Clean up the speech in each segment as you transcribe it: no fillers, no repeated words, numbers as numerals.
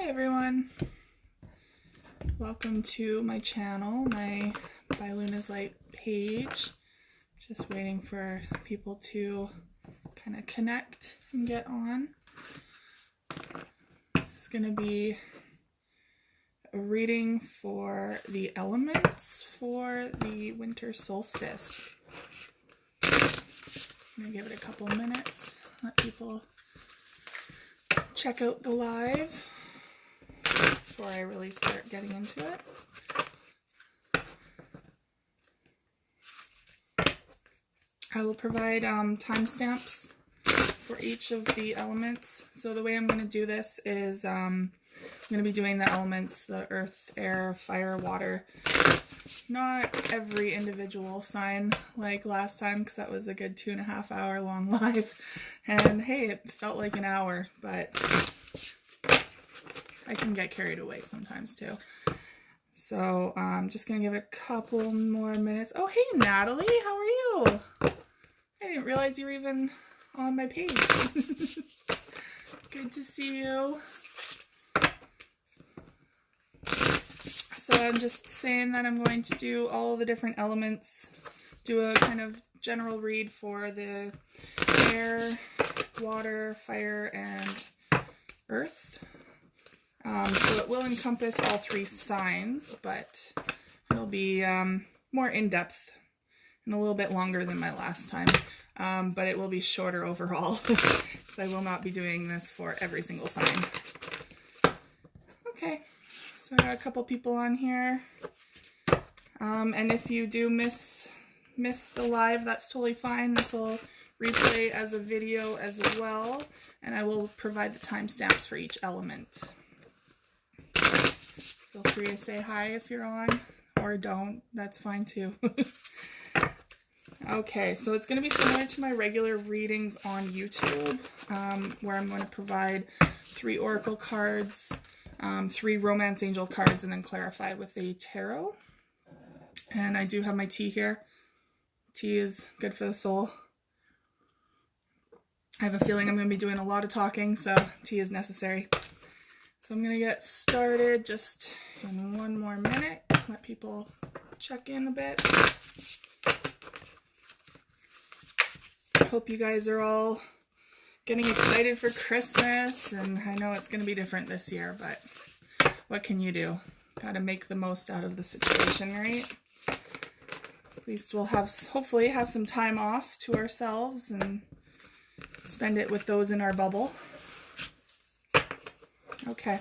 Hi everyone, welcome to my channel, my By Luna's Light page. Just waiting for people to kind of connect and get on. This is going to be a reading for the elements for the winter solstice. I'm going to give it a couple minutes, let people check out the live before I really start getting into it. I will provide timestamps for each of the elements. So the way I'm going to do this is I'm going to be doing the elements, the earth, air, fire, water. Not every individual sign like last time, because that was a good 2.5 hour long live. And hey, it felt like an hour, but I can get carried away sometimes too. So I'm just going to give it a couple more minutes. Oh, hey, Natalie, how are you? I didn't realize you were even on my page. Good to see you. So I'm just saying that I'm going to do all the different elements, do a kind of general read for the air, water, fire, and earth. So it will encompass all 3 signs, but it'll be more in-depth and a little bit longer than my last time. But it will be shorter overall, because I will not be doing this for every single sign. Okay, so I got a couple people on here. And if you do miss the live, that's totally fine. This will replay as a video as well, and I will provide the timestamps for each element. Feel free to say hi if you're on, or don't. That's fine too. Okay, so it's going to be similar to my regular readings on YouTube, where I'm going to provide 3 oracle cards, 3 romance angel cards, and then clarify with a tarot. And I do have my tea here. Tea is good for the soul. I have a feeling I'm going to be doing a lot of talking, so tea is necessary. So I'm going to get started just in 1 more minute, let people check in a bit. Hope you guys are all getting excited for Christmas, and I know it's going to be different this year, but what can you do? Got to make the most out of the situation, right? At least we'll hopefully have some time off to ourselves and spend it with those in our bubble. Okay,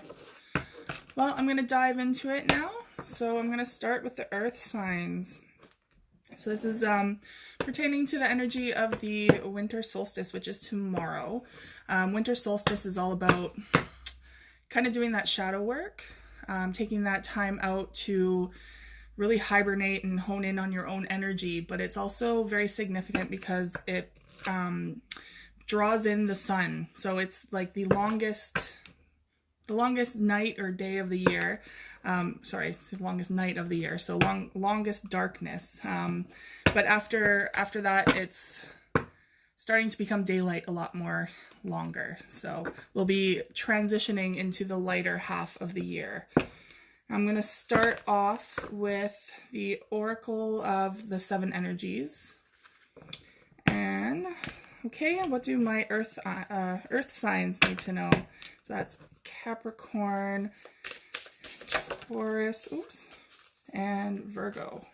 well, I'm going to dive into it now. So I'm going to start with the earth signs. So this is pertaining to the energy of the winter solstice, which is tomorrow. Winter solstice is all about kind of doing that shadow work, taking that time out to really hibernate and hone in on your own energy. But it's also very significant because it draws in the sun. So it's like the longest night or day of the year. Sorry, it's the longest night of the year, so longest darkness. But after that, it's starting to become daylight a lot more longer. So we'll be transitioning into the lighter half of the year. I'm going to start off with the Oracle of the 7 Energies. And, okay, what do my earth signs need to know? So that's Capricorn, Taurus, and Virgo.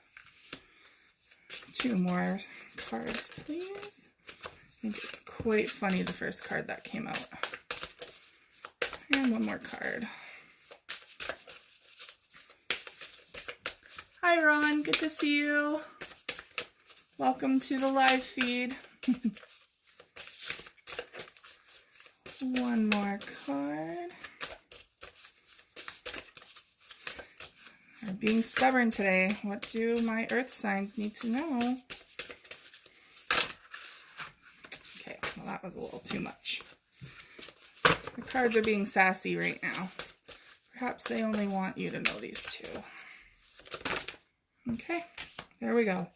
2 more cards, please. I think it's quite funny, the first card that came out. And 1 more card. Hi, Ron. Good to see you. Welcome to the live feed. 1 more card. I'm being stubborn today. What do my earth signs need to know? Okay, well, that was a little too much. The cards are being sassy right now. Perhaps they only want you to know these 2. Okay, there we go.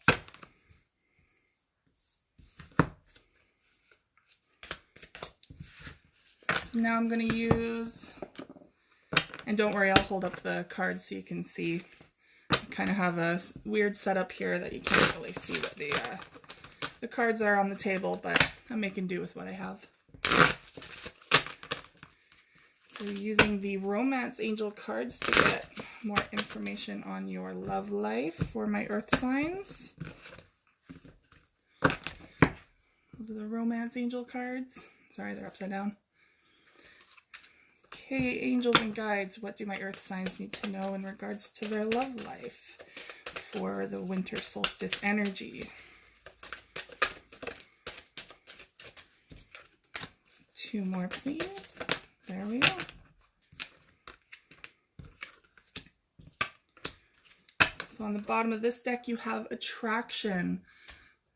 So now I'm going to use And don't worry, I'll hold up the cards so you can see. I kind of have a weird setup here that you can't really see what the cards are on the table, but I'm making do with what I have. So using the Romance Angel cards to get more information on your love life for my earth signs. Those are the Romance Angel cards. Sorry, they're upside down. Okay, angels and guides, what do my earth signs need to know in regards to their love life for the winter solstice energy? Two more, please. There we go. So on the bottom of this deck, you have attraction.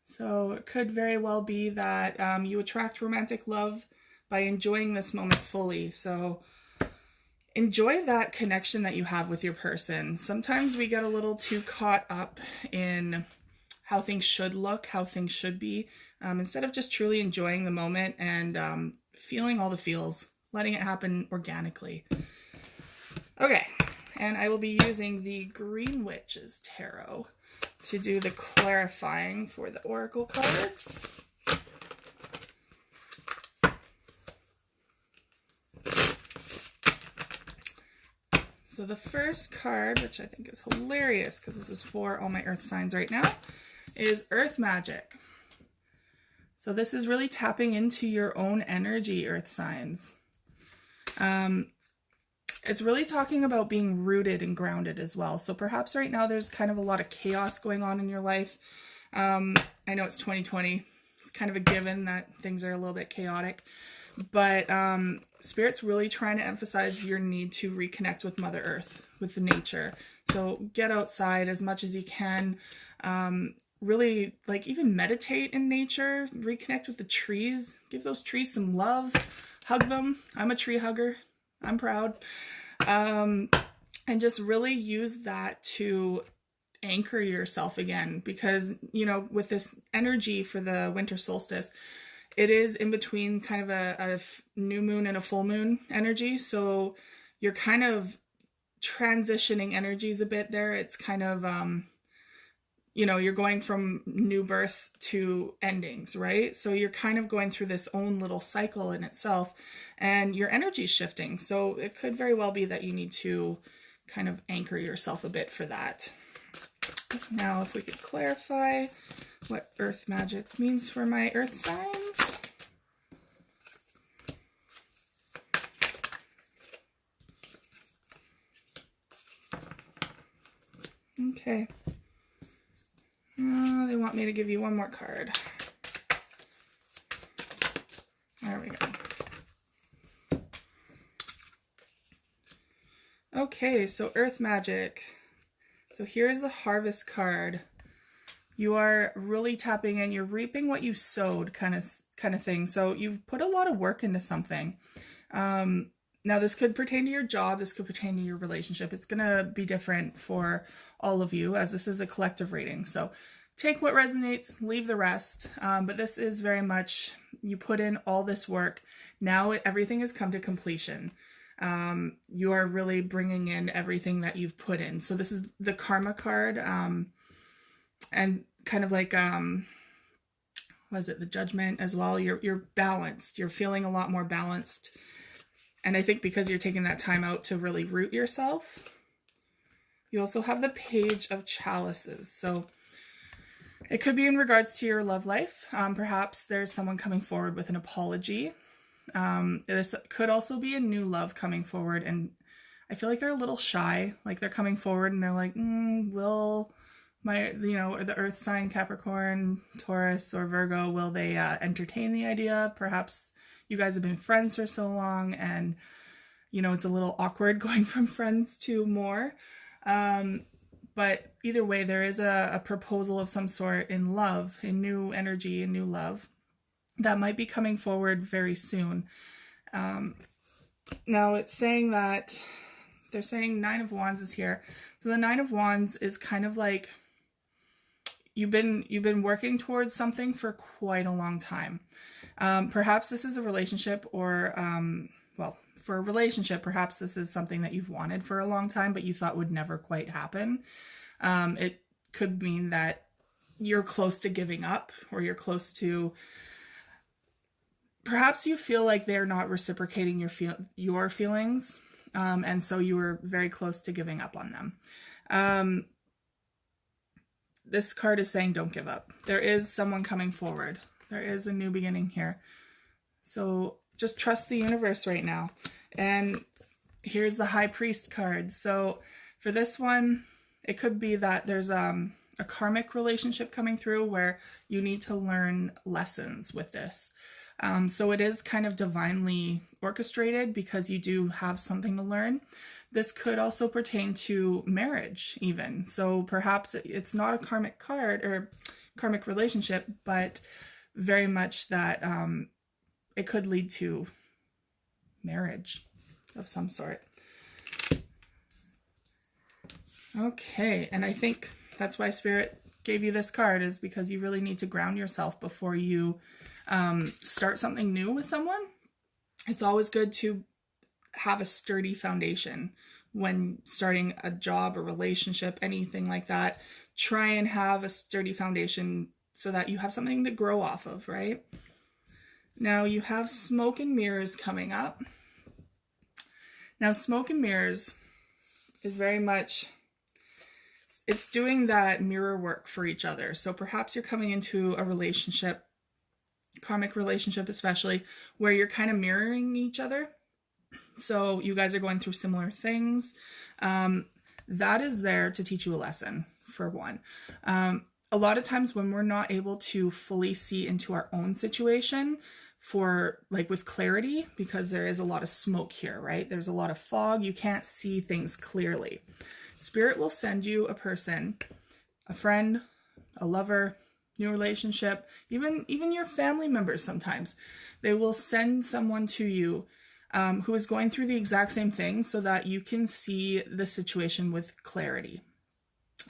So it could very well be that you attract romantic love by enjoying this moment fully. So enjoy that connection that you have with your person. Sometimes we get a little too caught up in how things should look, how things should be, instead of just truly enjoying the moment and feeling all the feels, letting it happen organically. Okay, and I will be using the Green Witch's Tarot to do the clarifying for the oracle cards. So the first card, which I think is hilarious because this is for all my earth signs right now, is Earth Magic. So this is really tapping into your own energy, earth signs. It's really talking about being rooted and grounded as well. So perhaps right now there's kind of a lot of chaos going on in your life. I know it's 2020. It's kind of a given that things are a little bit chaotic. But Spirit's really trying to emphasize your need to reconnect with Mother Earth, with the nature. So get outside as much as you can. Really, like, even meditate in nature. Reconnect with the trees. Give those trees some love. Hug them. I'm a tree hugger. I'm proud. And just really use that to anchor yourself again. Because, you know, with this energy for the winter solstice, it is in between kind of a new moon and a full moon energy. So you're kind of transitioning energies a bit there. It's kind of, you know, you're going from new birth to endings, right? So you're kind of going through this own little cycle in itself and your energy's shifting. So it could very well be that you need to kind of anchor yourself a bit for that. Now, if we could clarify what earth magic means for my earth signs. Okay. They want me to give you one more card. There we go. Okay, so earth magic. So here's the harvest card. You are really tapping in, you're reaping what you sowed kind of thing. So you've put a lot of work into something. Now this could pertain to your job, this could pertain to your relationship. It's going to be different for all of you as this is a collective reading. So take what resonates, leave the rest. But this is very much, you put in all this work. Now everything has come to completion. You are really bringing in everything that you've put in. So this is the karma card. And kind of like, what is it? The judgment as well. You're balanced. You're feeling a lot more balanced. And I think because you're taking that time out to really root yourself. You also have the Page of Chalices. So it could be in regards to your love life. Perhaps there's someone coming forward with an apology. This could also be a new love coming forward. And I feel like they're a little shy. Like they're coming forward and they're like, will my, you know, or the earth sign Capricorn, Taurus, or Virgo, will they entertain the idea? Perhaps you guys have been friends for so long and, you know, it's a little awkward going from friends to more. But either way, there is a proposal of some sort in love, in new energy, in new love that might be coming forward very soon. Now it's saying that, they're saying Nine of Wands is here. So the Nine of Wands is kind of like, you've been working towards something for quite a long time. Perhaps this is a relationship or well, for a relationship, perhaps this is something that you've wanted for a long time, but you thought would never quite happen. It could mean that you're close to giving up, or you're close to, perhaps you feel like they're not reciprocating your feelings. And so you were very close to giving up on them. This card is saying don't give up. There is someone coming forward. There is a new beginning here. So just trust the universe right now. And here's the High Priest card. So for this one, it could be that there's a karmic relationship coming through where you need to learn lessons with this. So it is kind of divinely orchestrated because you do have something to learn. This could also pertain to marriage even. So perhaps it's not a karmic card or karmic relationship, but very much that it could lead to marriage of some sort. Okay, and I think that's why Spirit gave you this card, is because you really need to ground yourself before you start something new with someone. It's always good to have a sturdy foundation when starting a job, a relationship, anything like that. Try and have a sturdy foundation so that you have something to grow off of, right? Now you have Smoke and Mirrors coming up. Now Smoke and Mirrors is very much, it's doing that mirror work for each other. So perhaps you're coming into a relationship, karmic relationship especially, where you're kind of mirroring each other. So you guys are going through similar things. That is there to teach you a lesson, for one. A lot of times when we're not able to fully see into our own situation for like with clarity, because there is a lot of smoke here, right? There's a lot of fog. You can't see things clearly. Spirit will send you a person, a friend, a lover, new relationship, even your family members sometimes. They will send someone to you who is going through the exact same thing so that you can see the situation with clarity.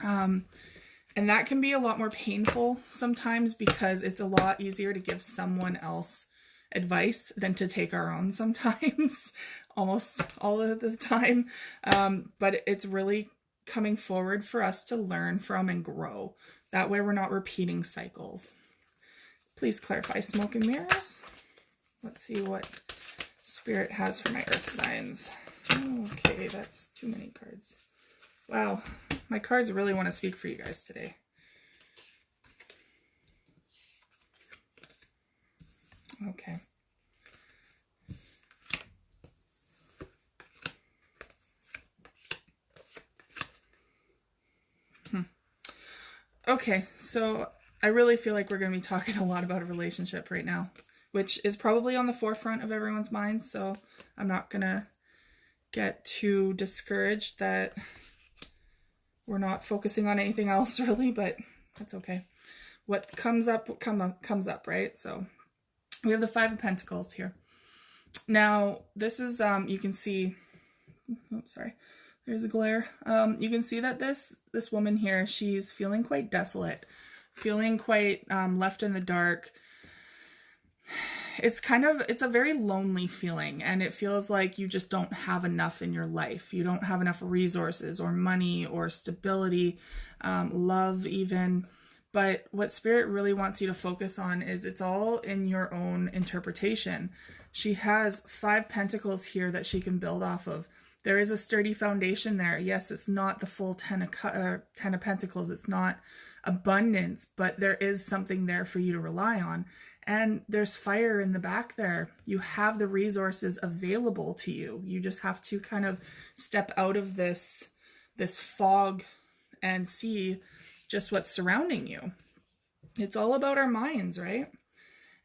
And that can be a lot more painful sometimes because it's a lot easier to give someone else advice than to take our own sometimes, almost all of the time. But it's really coming forward for us to learn from and grow. That way we're not repeating cycles. Please clarify Smoke and Mirrors. Let's see what Spirit has for my earth signs. Okay, that's too many cards. Wow, my cards really want to speak for you guys today. Okay. Okay, so I really feel like we're going to be talking a lot about a relationship right now, which is probably on the forefront of everyone's mind, so I'm not going to get too discouraged that we're not focusing on anything else really, but that's okay. What comes up, comes up, right? So we have the Five of Pentacles here. Now, this is, you can see, oops, sorry, there's a glare. You can see that this woman here, she's feeling quite desolate, feeling quite left in the dark. It's a very lonely feeling, and it feels like you just don't have enough in your life. You don't have enough resources or money or stability, love even. But what Spirit really wants you to focus on is it's all in your own interpretation. She has 5 pentacles here that she can build off of. There is a sturdy foundation there. Yes, it's not the full 10 of Pentacles. It's not abundance, but there is something there for you to rely on. And there's fire in the back there. You have the resources available to you. You just have to kind of step out of this fog and see just what's surrounding you. It's all about our minds, right?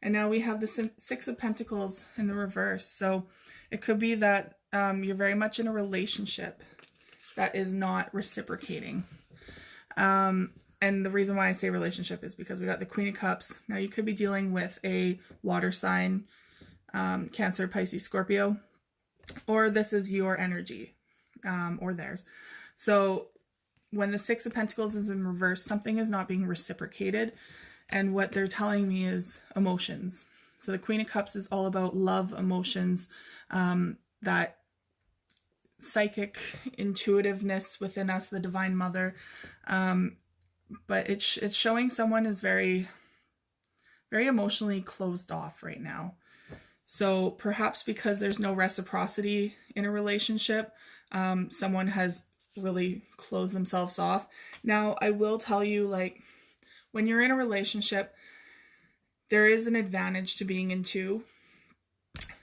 And now we have the 6 of Pentacles in the reverse. So it could be that you're very much in a relationship that is not reciprocating. And the reason why I say relationship is because we got the Queen of Cups. Now you could be dealing with a water sign, Cancer, Pisces, Scorpio, or this is your energy, or theirs. So when the 6 of Pentacles is in reverse, something is not being reciprocated. And what they're telling me is emotions. So the Queen of Cups is all about love, emotions, that psychic intuitiveness within us, the Divine Mother. But it's showing someone is very, very emotionally closed off right now. So perhaps because there's no reciprocity in a relationship, someone has really closed themselves off. Now, I will tell you, like, when you're in a relationship, there is an advantage to being in two,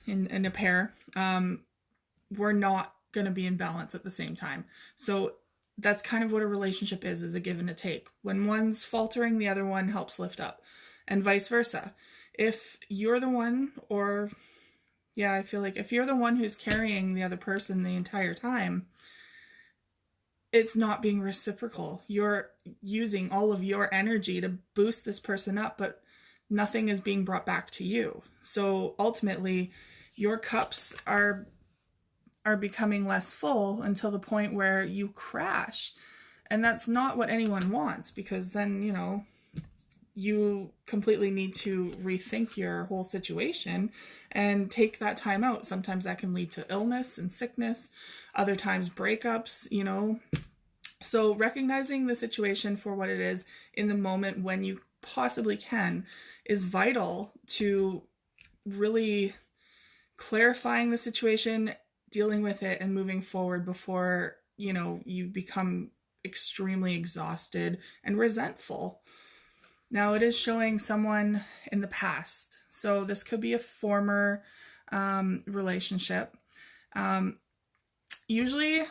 in a pair. We're not going to be in balance at the same time. So that's kind of what a relationship is a give and a take. When one's faltering, the other one helps lift up, and vice versa. If you're the one, or yeah, I feel like if you're the one who's carrying the other person the entire time, it's not being reciprocal. You're using all of your energy to boost this person up, but nothing is being brought back to you. So ultimately, your cups are becoming less full until the point where you crash. And that's not what anyone wants, because then, you know, you completely need to rethink your whole situation and take that time out. Sometimes that can lead to illness and sickness, other times breakups, you know. So recognizing the situation for what it is in the moment when you possibly can is vital to really clarifying the situation, dealing with it, and moving forward before, you know, you become extremely exhausted and resentful. Now, it is showing someone in the past. So this could be a former relationship. Usually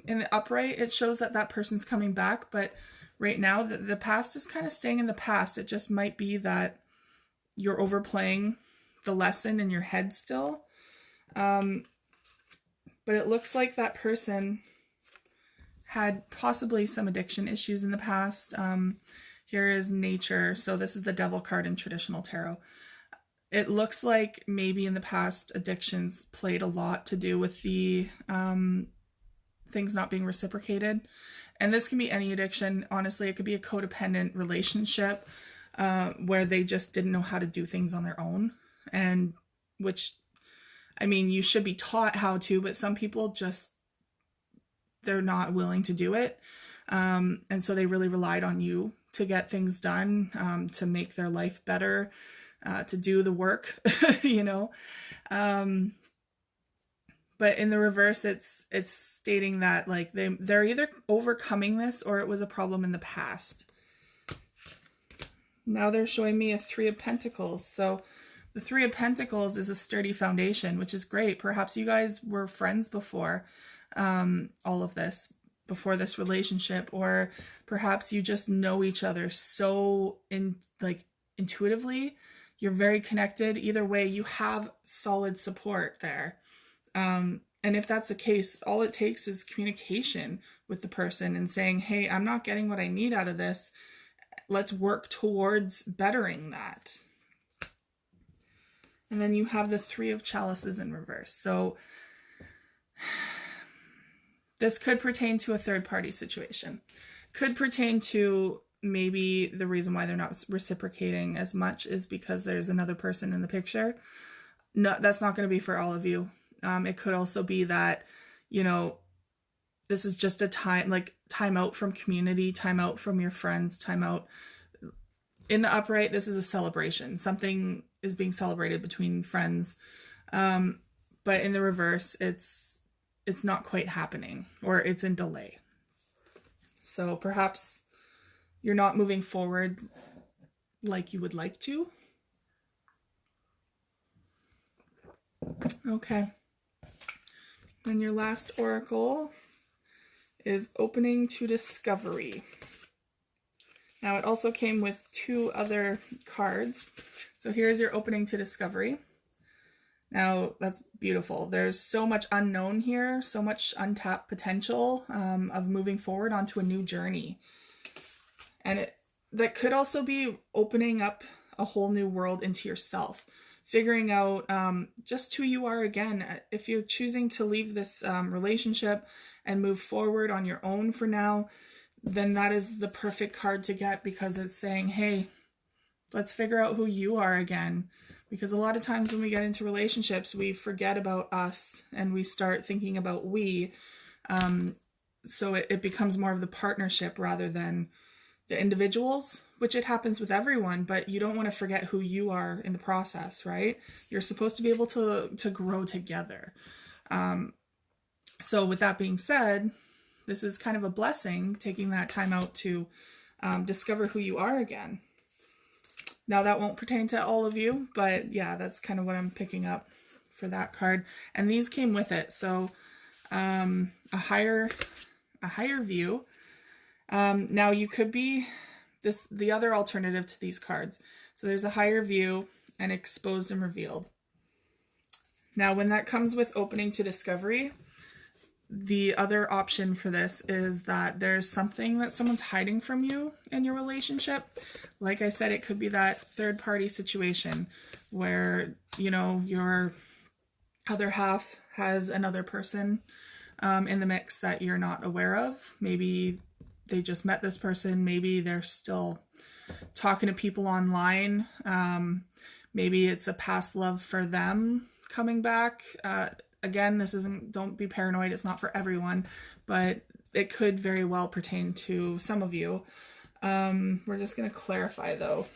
in the upright, it shows that that person's coming back, but right now the past is kind of staying in the past. It just might be that you're overplaying the lesson in your head still. But it looks like that person had possibly some addiction issues in the past. Here is nature. So this is the Devil card in traditional tarot. It looks like maybe in the past addictions played a lot to do with the things not being reciprocated. And this can be any addiction. Honestly, it could be a codependent relationship where they just didn't know how to do things on their own. And which, I mean, you should be taught how to, but some people just, they're not willing to do it. And so they really relied on you to get things done, to make their life better, to do the work, you know. But in the reverse, it's stating that like they're either overcoming this or it was a problem in the past. Now they're showing me a Three of Pentacles. So the Three of Pentacles is a sturdy foundation, which is great. Perhaps you guys were friends before all of this, before this relationship, or perhaps you just know each other so intuitively. You're very connected. Either way, you have solid support there. And if that's the case, all it takes is communication with the person and saying, hey, I'm not getting what I need out of this. Let's work towards bettering that. And then you have the Three of Chalices in reverse. So this could pertain to a third-party situation. Could pertain to maybe the reason why they're not reciprocating as much is because there's another person in the picture. No, that's not going to be for all of you. It could also be that, you know, this is just a time out from community, time out from your friends, time out. In the upright, this is a celebration. Something is being celebrated between friends. But in the reverse, it's not quite happening, or it's in delay. So perhaps you're not moving forward like you would like to. Okay. Then your last oracle is Opening to Discovery. Now it also came with two other cards. So here's your Opening to Discovery. Now that's beautiful. There's so much unknown here, so much untapped potential of moving forward onto a new journey. And that could also be opening up a whole new world into yourself. Figuring out just who you are again. If you're choosing to leave this relationship and move forward on your own for now, then that is the perfect card to get, because it's saying, hey, let's figure out who you are again. Because a lot of times when we get into relationships, we forget about us and we start thinking about we. So it becomes more of the partnership rather than the individuals, which it happens with everyone, but you don't want to forget who you are in the process, right? You're supposed to be able to grow together. So with that being said, this is kind of a blessing, taking that time out to discover who you are again. Now that won't pertain to all of you, but yeah, that's kind of what I'm picking up for that card. And these came with it. So a higher view. Now you could be the other alternative to these cards. So there's a higher view and exposed and revealed. Now when that comes with opening to discovery, the other option for this is that there's something that someone's hiding from you in your relationship. Like I said, it could be that third party situation where, you know, your other half has another person in the mix that you're not aware of. Maybe they just met this person. Maybe they're still talking to people online. Maybe it's a past love for them coming back. Again, this isn't, don't be paranoid, it's not for everyone, but it could very well pertain to some of you. We're just going to clarify though,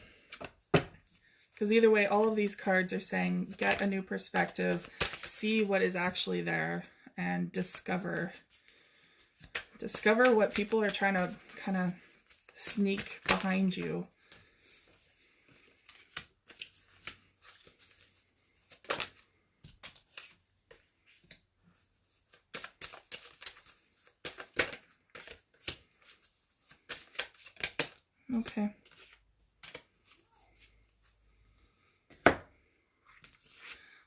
because either way, all of these cards are saying get a new perspective, see what is actually there, and discover what people are trying to kind of sneak behind you. Okay.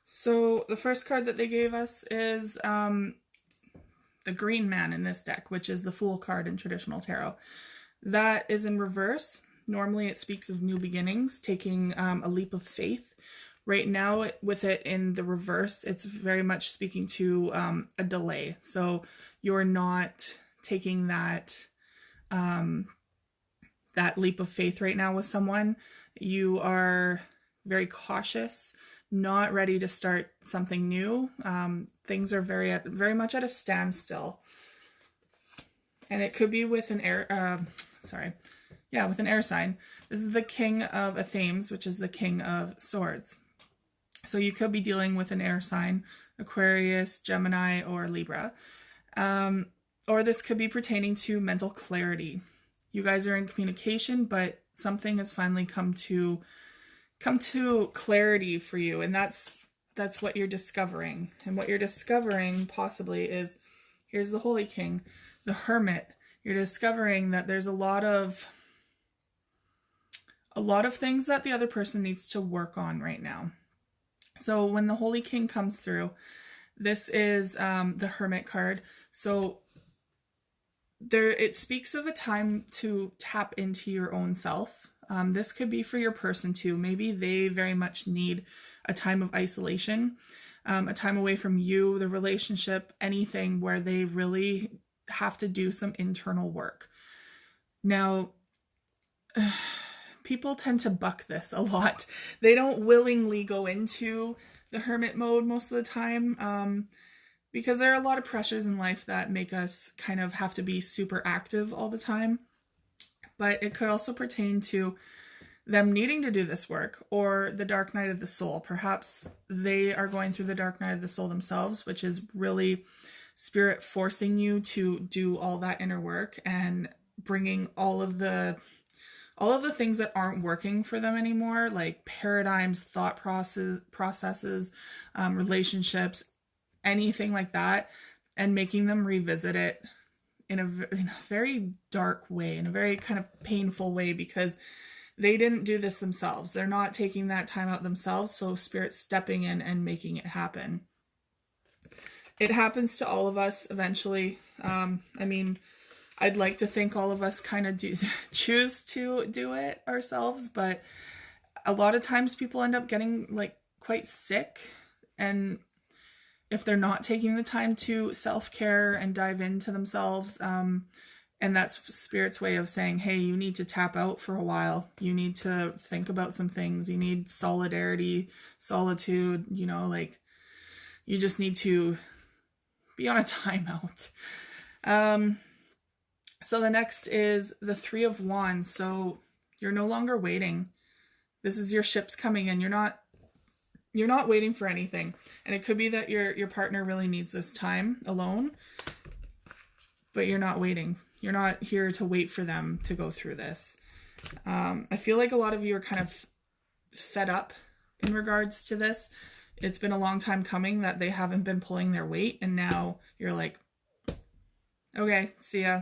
So the first card that they gave us is the green man in this deck, which is the Fool card in traditional tarot. That is in reverse. Normally it speaks of new beginnings, taking a leap of faith. Right now, with it in the reverse, it's very much speaking to a delay. So you're not taking that that leap of faith right now with someone. You are very cautious, not ready to start something new. Things are very much at a standstill. And it could be with an air, with an air sign. This is the King of Athames, which is the King of Swords. So you could be dealing with an air sign, Aquarius, Gemini, or Libra. Or this could be pertaining to mental clarity. You guys are in communication, but something has finally come to clarity for you, and that's what you're discovering. And what you're discovering possibly is, here's the Holy King, the Hermit. You're discovering that there's a lot of things that the other person needs to work on right now. So when the Holy King comes through, this is the Hermit card. So it speaks of a time to tap into your own self. This could be for your person too. Maybe they very much need a time of isolation, a time away from you, the relationship, anything where they really have to do some internal work. Now, people tend to buck this a lot. They don't willingly go into the hermit mode most of the time, because there are a lot of pressures in life that make us kind of have to be super active all the time. But it could also pertain to them needing to do this work, or the dark night of the soul. Perhaps they are going through the dark night of the soul themselves, which is really spirit forcing you to do all that inner work and bringing all of the things that aren't working for them anymore, like paradigms, thought processes, relationships, anything like that, and making them revisit it in a very dark way, in a very kind of painful way, because they didn't do this themselves. They're not taking that time out themselves, so Spirit's stepping in and making it happen. It happens to all of us eventually. I mean, I'd like to think all of us kind of choose to do it ourselves, but a lot of times people end up getting like quite sick, and if they're not taking the time to self-care and dive into themselves, And that's Spirit's way of saying, hey, you need to tap out for a while. You need to think about some things. You need solidarity, solitude, you know, like you just need to be on a timeout. So the next is the Three of Wands. So you're no longer waiting. This is your ships coming in. You're not waiting for anything. And it could be that your partner really needs this time alone, but you're not waiting. You're not here to wait for them to go through this. I feel like a lot of you are kind of fed up in regards to this. It's been a long time coming that they haven't been pulling their weight, and now you're like, okay, see ya.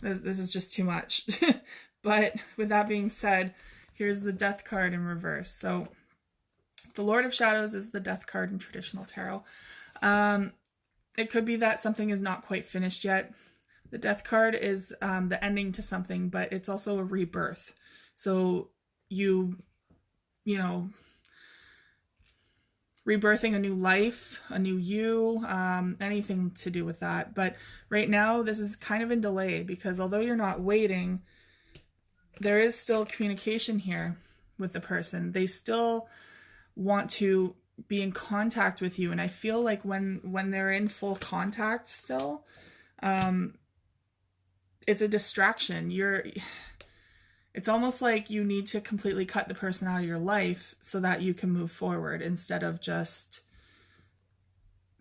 This is just too much. But with that being said, here's the Death card in reverse. So the Lord of Shadows is the Death card in traditional tarot. It could be that something is not quite finished yet. The Death card is the ending to something, but it's also a rebirth. So you know, rebirthing a new life, a new you, anything to do with that. But right now, this is kind of in delay because although you're not waiting, there is still communication here with the person. They still want to be in contact with you. And I feel like when they're in full contact still, it's a distraction. It's almost like you need to completely cut the person out of your life so that you can move forward instead of just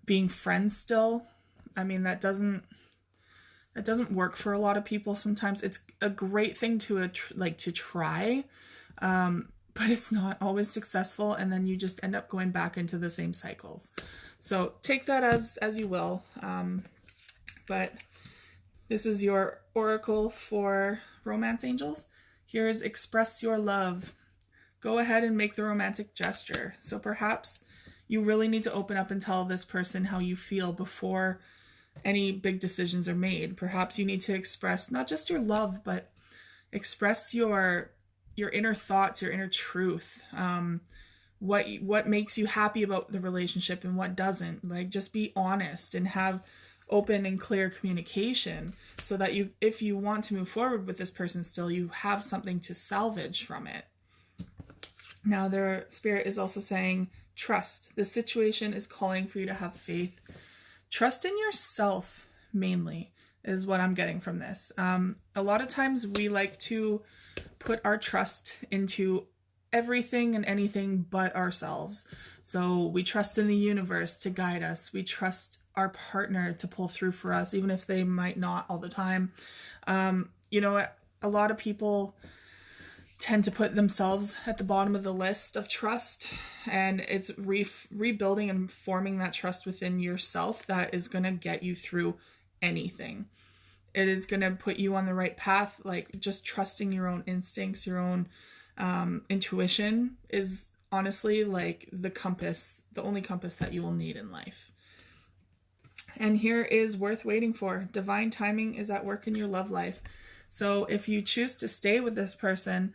being friends still. I mean, that doesn't work for a lot of people. Sometimes it's a great thing to try, but it's not always successful, and then you just end up going back into the same cycles. So take that as you will. But this is your oracle for romance angels. Here's express your love. Go ahead and make the romantic gesture. So perhaps you really need to open up and tell this person how you feel before any big decisions are made. Perhaps you need to express not just your love, but express your inner thoughts, your inner truth. What makes you happy about the relationship and what doesn't. Like, just be honest and have open and clear communication so that if you want to move forward with this person still, you have something to salvage from it. Now, their Spirit is also saying, trust. The situation is calling for you to have faith. Trust in yourself, mainly, is what I'm getting from this. A lot of times we like to put our trust into everything and anything but ourselves. So we trust in the universe to guide us. We trust our partner to pull through for us, even if they might not all the time. You know, a lot of people tend to put themselves at the bottom of the list of trust, and it's rebuilding and forming that trust within yourself that is going to get you through anything. It is going to put you on the right path. Like, just trusting your own instincts, your own intuition is honestly like the only compass that you will need in life. And here is worth waiting for. Divine timing is at work in your love life. So if you choose to stay with this person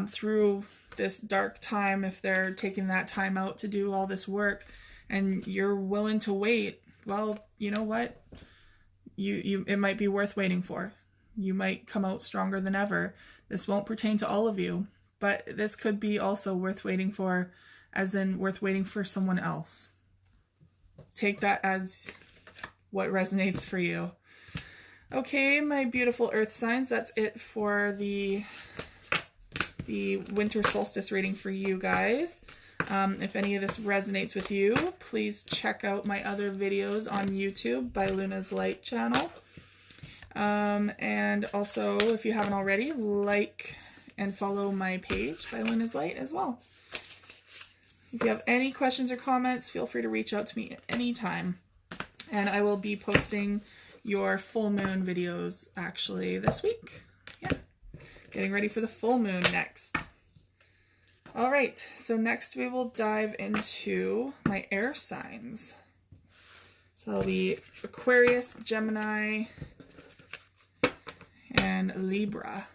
through this dark time, if they're taking that time out to do all this work and you're willing to wait, well, you know what? It might be worth waiting for. You might come out stronger than ever. This won't pertain to all of you, but this could be also worth waiting for, as in worth waiting for someone else. Take that as what resonates for you. Okay, my beautiful earth signs, that's it for the winter solstice reading for you guys. If any of this resonates with you, please check out my other videos on YouTube by Luna's Light channel. And also, if you haven't already, like and follow my page by Luna's Light as well. If you have any questions or comments, feel free to reach out to me at any time. And I will be posting your full moon videos actually this week. Yeah, getting ready for the full moon next. All right, so next we will dive into my air signs. So that'll be Aquarius, Gemini, and Libra.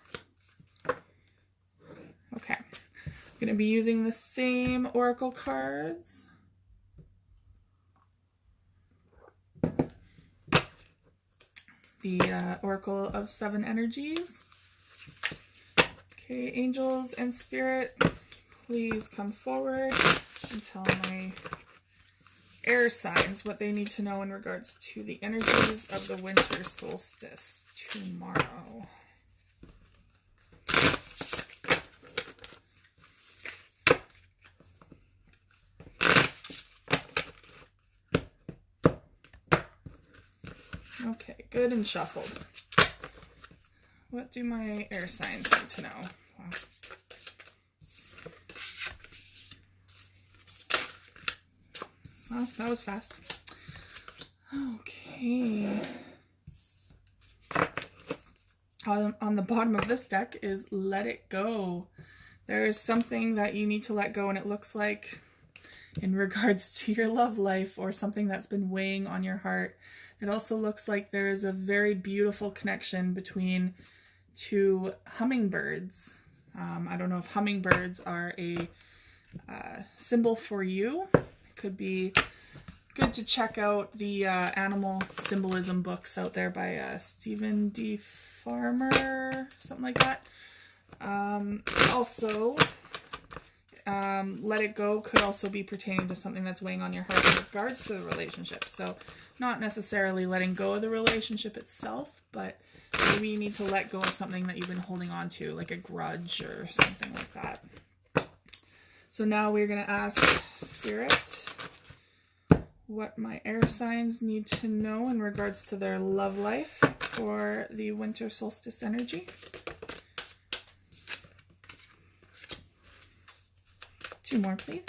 Okay, I'm going to be using the same oracle cards. the Oracle of Seven Energies. Okay, angels and spirit, please come forward and tell my air signs what they need to know in regards to the energies of the winter solstice tomorrow. Okay, good and shuffled. What do my air signs need to know? Wow. Well, that was fast. Okay. On the bottom of this deck is let it go. There is something that you need to let go, and it looks like in regards to your love life or something that's been weighing on your heart. It also looks like there is a very beautiful connection between two hummingbirds. I don't know if hummingbirds are a symbol for you. It could be good to check out the animal symbolism books out there by Stephen D. Farmer, something like that. Also, let it go could also be pertaining to something that's weighing on your heart in regards to the relationship. So not necessarily letting go of the relationship itself, but maybe you need to let go of something that you've been holding on to, like a grudge or something like that. So now we're going to ask Spirit what my air signs need to know in regards to their love life for the winter solstice energy. Two more, please.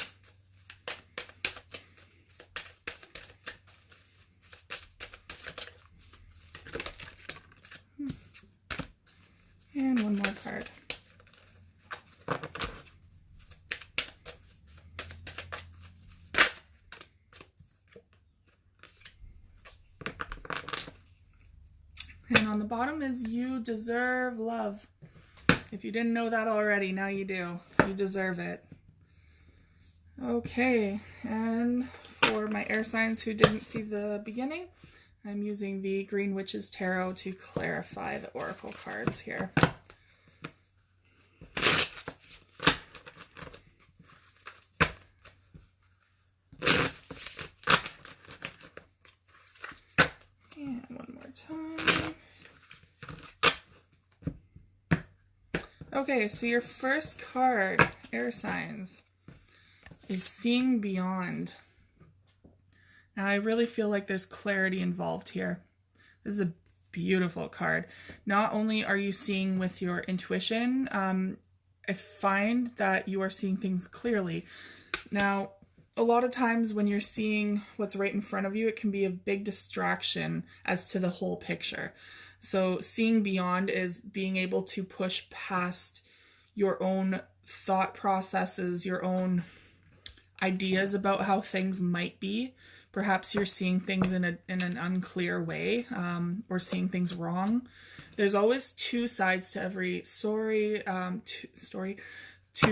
And one more card. And on the bottom is you deserve love. If you didn't know that already, now you do. You deserve it. Okay, and for my air signs who didn't see the beginning, I'm using the Green Witch's Tarot to clarify the oracle cards here. And one more time. Okay, so your first card, air signs, is Seeing Beyond. Now, I really feel like there's clarity involved here. This is a beautiful card. Not only are you seeing with your intuition, I find that you are seeing things clearly. Now, a lot of times when you're seeing what's right in front of you, it can be a big distraction as to the whole picture. So seeing beyond is being able to push past your own thought processes, your own ideas about how things might be. Perhaps you're seeing things in an unclear way, or seeing things wrong. There's always two sides to every two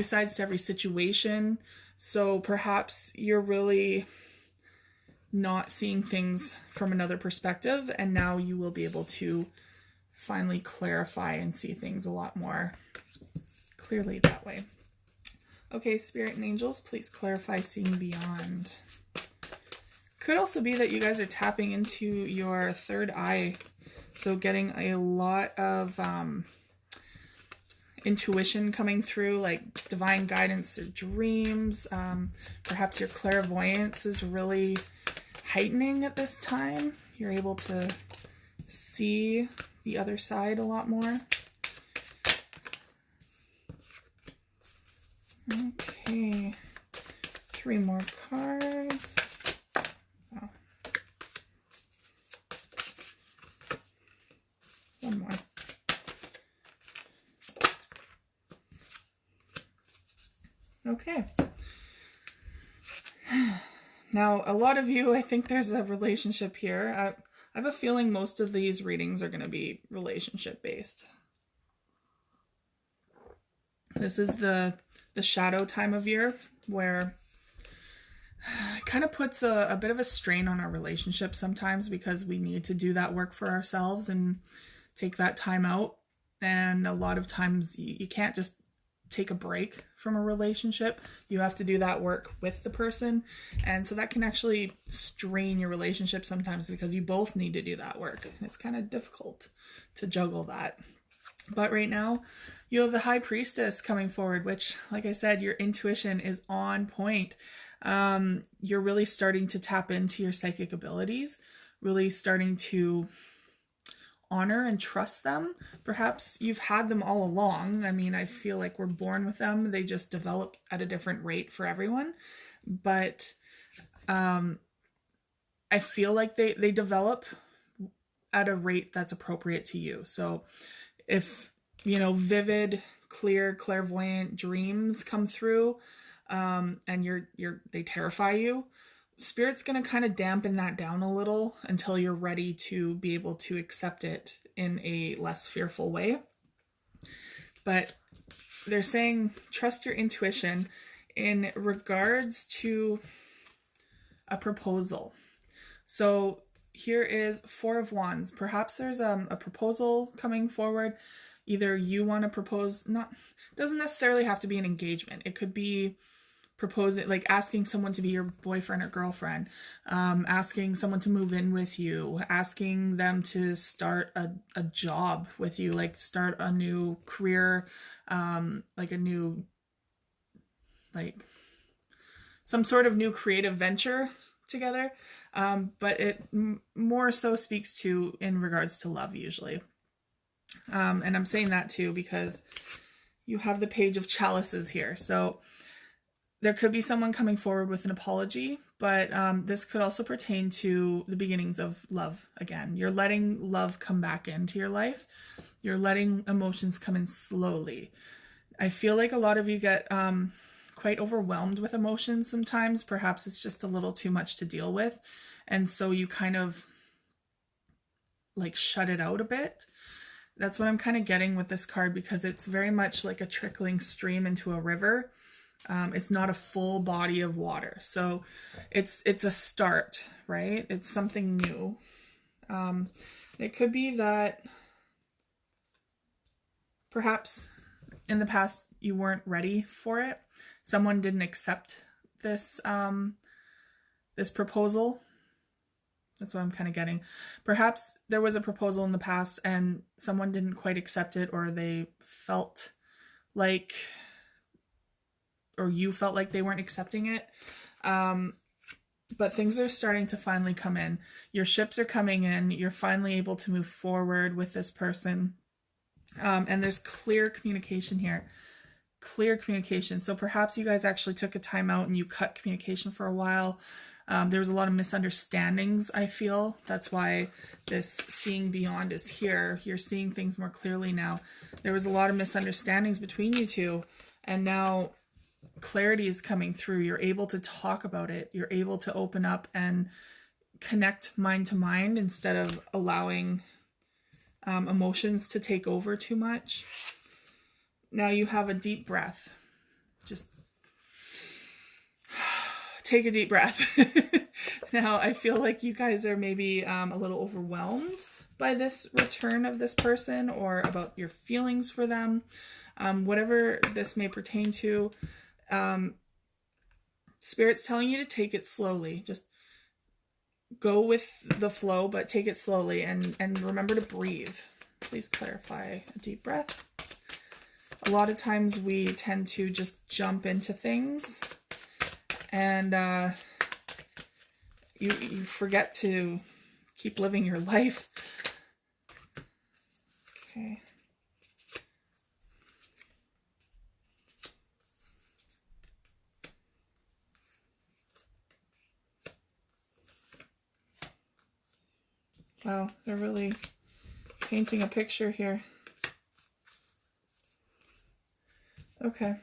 sides to every situation. So perhaps you're really not seeing things from another perspective, and now you will be able to finally clarify and see things a lot more clearly that way. Okay, Spirit and Angels, please clarify Seeing Beyond. Could also be that you guys are tapping into your third eye, so getting a lot of intuition coming through, like divine guidance through dreams. Perhaps your clairvoyance is really heightening at this time. You're able to see the other side a lot more. Okay, 3 more cards. Wow. One more. Okay. Now, a lot of you, I think there's a relationship here. I have a feeling most of these readings are going to be relationship based. This is the shadow time of year where it kind of puts a bit of a strain on our relationship sometimes, because we need to do that work for ourselves and take that time out. And a lot of times you can't just take a break from a relationship. You have to do that work with the person. And so that can actually strain your relationship sometimes, because you both need to do that work. And it's kind of difficult to juggle that. But right now you have the High Priestess coming forward, which, like I said, your intuition is on point. You're really starting to tap into your psychic abilities, really starting to honor and trust them. Perhaps you've had them all along. I mean, I feel like we're born with them. They just develop at a different rate for everyone. But I feel like they develop at a rate that's appropriate to you. So if, vivid, clear, clairvoyant dreams come through, and they terrify you, Spirit's going to kind of dampen that down a little until you're ready to be able to accept it in a less fearful way. But they're saying trust your intuition in regards to a proposal. So here is Four of Wands. Perhaps there's a proposal coming forward. Either you want to propose, doesn't necessarily have to be an engagement. It could be proposing, like asking someone to be your boyfriend or girlfriend, asking someone to move in with you, asking them to start a job with you, like start a new career, some sort of new creative venture together. But it more so speaks to in regards to love usually. And I'm saying that too because you have the Page of Chalices here. So there could be someone coming forward with an apology, but this could also pertain to the beginnings of love again. You're letting love come back into your life. You're letting emotions come in slowly. I feel like a lot of you get quite overwhelmed with emotions sometimes. Perhaps it's just a little too much to deal with. And so you kind of like shut it out a bit. That's what I'm kind of getting with this card, because it's very much like a trickling stream into a river. It's not a full body of water. So it's a start, right? It's something new. It could be that perhaps in the past you weren't ready for it. Someone didn't accept this, this proposal. That's what I'm kind of getting. Perhaps there was a proposal in the past and someone didn't quite accept it, or they felt like, or you felt like they weren't accepting it. But things are starting to finally come in. Your ships are coming in. You're finally able to move forward with this person. And there's clear communication here. Clear communication. So perhaps you guys actually took a time out and you cut communication for a while. There was a lot of misunderstandings, I feel. That's why this seeing beyond is here. You're seeing things more clearly now. There was a lot of misunderstandings between you two, and now clarity is coming through. You're able to talk about it. You're able to open up and connect mind to mind instead of allowing emotions to take over too much. Now you have a deep breath. Just take a deep breath. Now I feel like you guys are maybe a little overwhelmed by this return of this person, or about your feelings for them. Whatever this may pertain to, Spirit's telling you to take it slowly. Just go with the flow, but take it slowly, and remember to breathe. Please clarify a deep breath. A lot of times we tend to just jump into things, and you forget to keep living your life. Okay. Wow, they're really painting a picture here. Okay.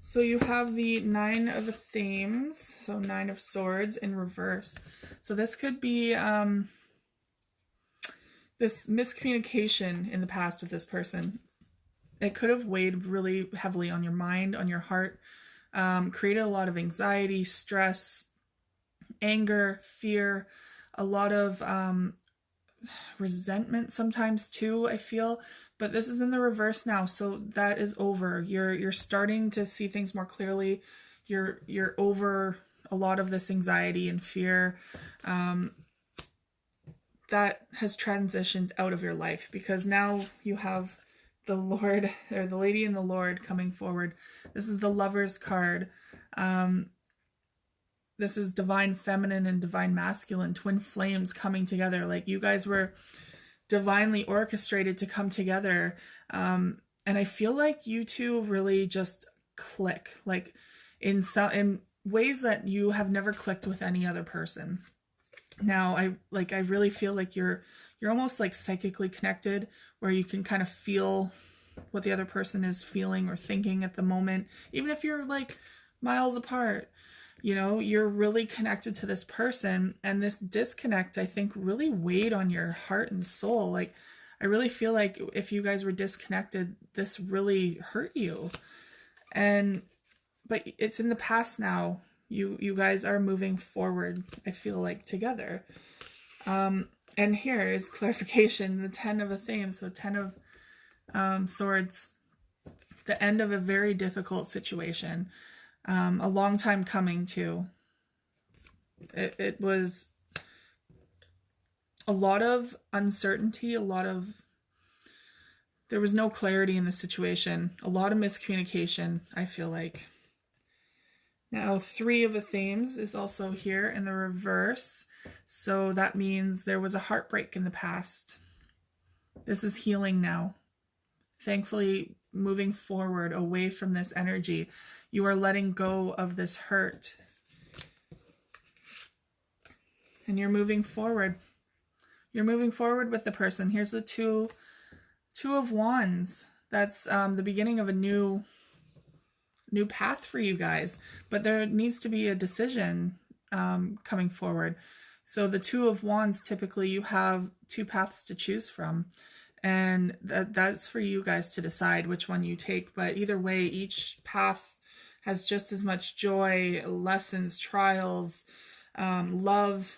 So you have the Nine of the Themes, so Nine of Swords in reverse. So this could be this miscommunication in the past with this person. It could have weighed really heavily on your mind, on your heart. created a lot of anxiety, stress, anger, fear, a lot of resentment sometimes too, I feel. But this is in the reverse now, so that is over. You're starting to see things more clearly. You're over a lot of this anxiety and fear. That has transitioned out of your life, because now you have the Lord, or the Lady and the Lord, coming forward. This is the Lover's card. This is divine feminine and divine masculine, twin flames coming together. Like, you guys were divinely orchestrated to come together. And I feel like you two really just click, like in ways that you have never clicked with any other person. Now, I really feel like you're almost like psychically connected, where you can kind of feel what the other person is feeling or thinking at the moment, even if you're like miles apart. You know, you're really connected to this person, and this disconnect, I think, really weighed on your heart and soul. Like, I really feel like if you guys were disconnected, this really hurt you. But it's in the past now. You guys are moving forward, I feel like, together. And here is clarification, the 10 of a theme, so 10 of swords, the end of a very difficult situation. A long time coming too. It was a lot of uncertainty, there was no clarity in the situation, a lot of miscommunication, I feel like. Now, 3 of a themes is also here in the reverse. So that means there was a heartbreak in the past. This is healing now. Thankfully, moving forward away from this energy. You are letting go of this hurt. And you're moving forward. You're moving forward with the person. Here's the two of wands. That's the beginning of a new path for you guys. But there needs to be a decision coming forward. So the 2 of wands, typically you have 2 paths to choose from. And that's for you guys to decide which one you take. But either way, each path has just as much joy, lessons, trials, love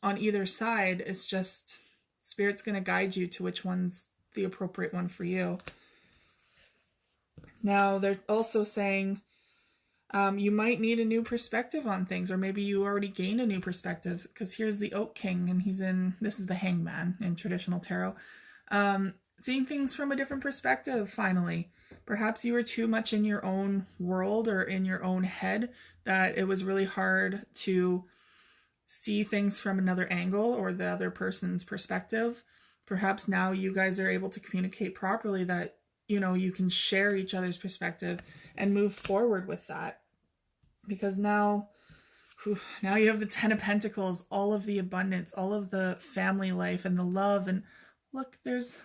on either side. It's just Spirit's going to guide you to which one's the appropriate one for you. Now, they're also saying you might need a new perspective on things, or maybe you already gained a new perspective, because here's the Oak King, and this is the Hangman in traditional tarot. Seeing things from a different perspective, finally. Perhaps you were too much in your own world or in your own head, that it was really hard to see things from another angle or the other person's perspective. Perhaps now you guys are able to communicate properly, that, you know, you can share each other's perspective and move forward with that. Because now you have the 10 of Pentacles, all of the abundance, all of the family life and the love. And look, there's